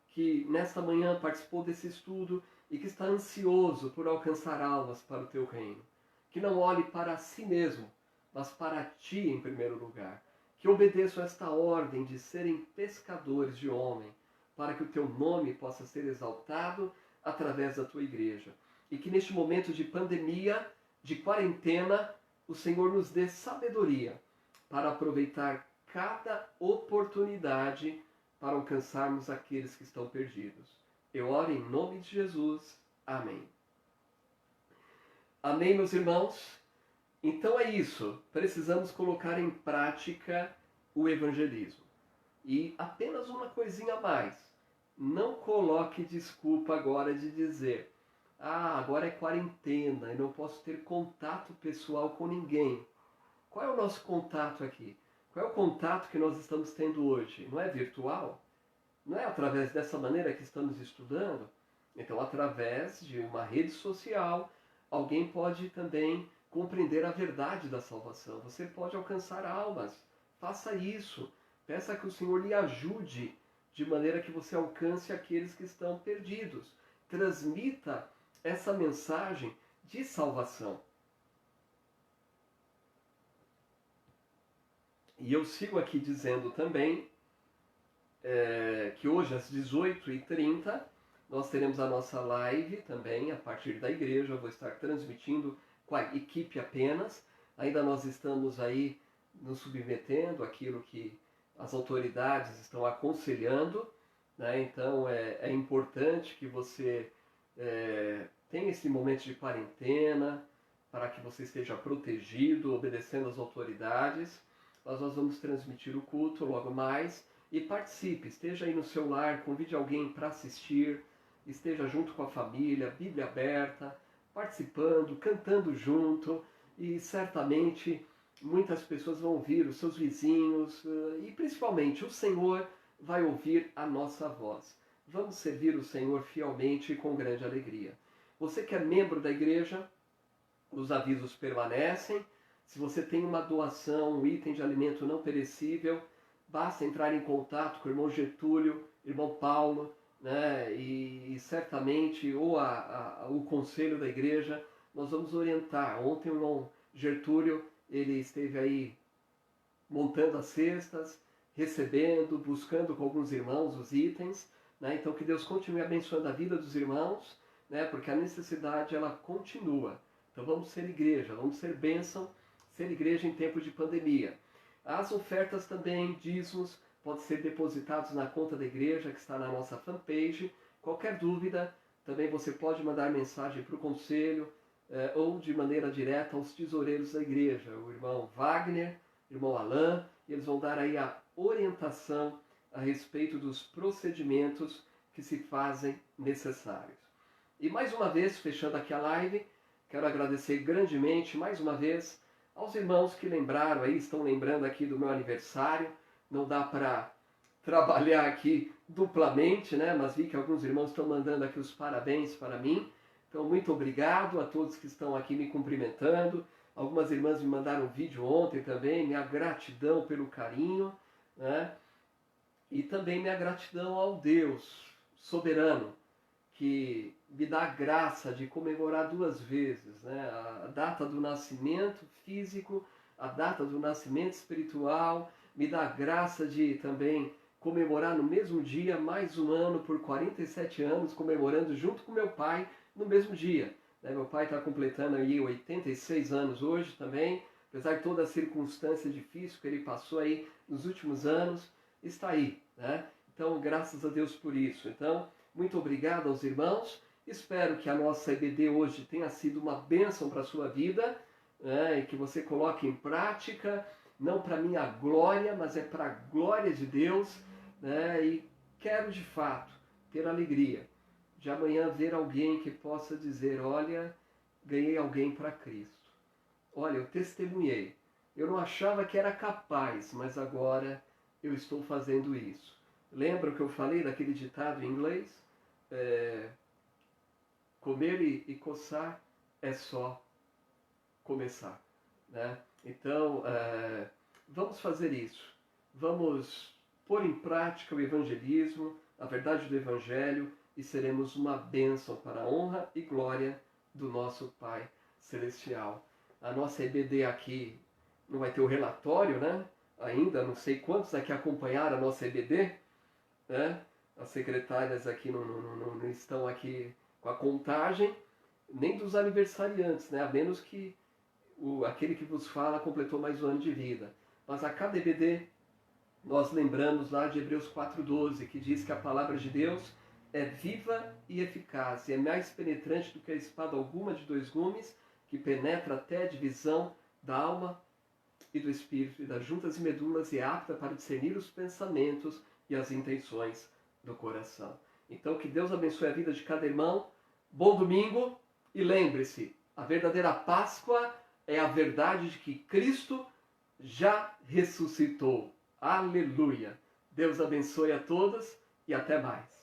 [SPEAKER 1] que nesta manhã participou desse estudo e que está ansioso por alcançar almas para o teu reino. Que não olhe para si mesmo, mas para ti em primeiro lugar. Que obedeçam esta ordem de serem pescadores de homem, para que o teu nome possa ser exaltado através da tua igreja. E que neste momento de pandemia, de quarentena, o Senhor nos dê sabedoria para aproveitar cada oportunidade para alcançarmos aqueles que estão perdidos. Eu oro em nome de Jesus. Amém. Amém, meus irmãos. Então é isso, precisamos colocar em prática o evangelismo. E apenas uma coisinha a mais, não coloque desculpa agora de dizer: ah, agora é quarentena e não posso ter contato pessoal com ninguém. Qual é o nosso contato aqui? Qual é o contato que nós estamos tendo hoje? Não é virtual? Não é através dessa maneira que estamos estudando? Então, através de uma rede social, alguém pode também compreender a verdade da salvação. Você pode alcançar almas. Faça isso. Peça que o Senhor lhe ajude de maneira que você alcance aqueles que estão perdidos. Transmita essa mensagem de salvação. E eu sigo aqui dizendo também que hoje às 18h30 nós teremos a nossa live também a partir da igreja. Eu vou estar transmitindo com a equipe apenas. Ainda nós estamos aí nos submetendo àquilo que as autoridades estão aconselhando, né? Então é importante que você tenha esse momento de quarentena para que você esteja protegido, obedecendo às autoridades. Mas nós vamos transmitir o culto logo mais. E participe, esteja aí no seu lar, convide alguém para assistir, esteja junto com a família, Bíblia aberta, participando, cantando junto, e certamente muitas pessoas vão ouvir, os seus vizinhos, e principalmente o Senhor vai ouvir a nossa voz. Vamos servir o Senhor fielmente e com grande alegria. Você que é membro da igreja, os avisos permanecem. Se você tem uma doação, um item de alimento não perecível, basta entrar em contato com o irmão Getúlio, irmão Paulo, né? E certamente, ou o conselho da igreja, nós vamos orientar. Ontem o irmão Getúlio, ele esteve aí montando as cestas, recebendo, buscando com alguns irmãos os itens, né? Então que Deus continue abençoando a vida dos irmãos, né? Porque a necessidade ela continua. Então vamos ser igreja, vamos ser bênção, ser igreja em tempo de pandemia. As ofertas também, dízimos, podem ser depositados na conta da igreja que está na nossa fanpage. Qualquer dúvida, também você pode mandar mensagem para o conselho ou de maneira direta aos tesoureiros da igreja, o irmão Wagner, irmão Alain, e eles vão dar aí a orientação a respeito dos procedimentos que se fazem necessários. E mais uma vez, fechando aqui a live, quero agradecer grandemente, mais uma vez, aos irmãos que lembraram aí, estão lembrando aqui do meu aniversário. Não dá para trabalhar aqui duplamente, né? Mas vi que alguns irmãos estão mandando aqui os parabéns para mim. Então, muito obrigado a todos que estão aqui me cumprimentando. Algumas irmãs me mandaram um vídeo ontem também, minha gratidão pelo carinho, né? E também minha gratidão ao Deus soberano, que me dá a graça de comemorar duas vezes, né? A data do nascimento físico, a data do nascimento espiritual, me dá a graça de também comemorar no mesmo dia mais um ano, por 47 anos, comemorando junto com meu pai no mesmo dia. Meu pai está completando aí 86 anos hoje também, apesar de toda a circunstância difícil que ele passou aí nos últimos anos, está aí, né? Então, graças a Deus por isso. Então, muito obrigado aos irmãos. Espero que a nossa EBD hoje tenha sido uma bênção para a sua vida, né? E que você coloque em prática, não para minha glória, mas é para a glória de Deus, né? E quero de fato ter alegria de amanhã ver alguém que possa dizer: olha, ganhei alguém para Cristo. Olha, eu testemunhei. Eu não achava que era capaz, mas agora eu estou fazendo isso. Lembra o que eu falei daquele ditado em inglês? Comer e coçar é só começar, né? Então, vamos fazer isso. Vamos pôr em prática o evangelismo, a verdade do evangelho, e seremos uma bênção para a honra e glória do nosso Pai Celestial. A nossa EBD aqui não vai ter o relatório, né? Ainda, não sei quantos aqui acompanharam a nossa EBD, né? As secretárias aqui não estão aqui com a contagem, nem dos aniversariantes, né? A menos que aquele que vos fala completou mais um ano de vida. Mas a cada EBD nós lembramos lá de Hebreus 4,12, que diz que a palavra de Deus é viva e eficaz, e é mais penetrante do que a espada alguma de dois gumes, que penetra até a divisão da alma e do espírito e das juntas e medulas e é apta para discernir os pensamentos e as intenções do coração. Então, que Deus abençoe a vida de cada irmão. Bom domingo e lembre-se, a verdadeira Páscoa é a verdade de que Cristo já ressuscitou. Aleluia! Deus abençoe a todos e até mais.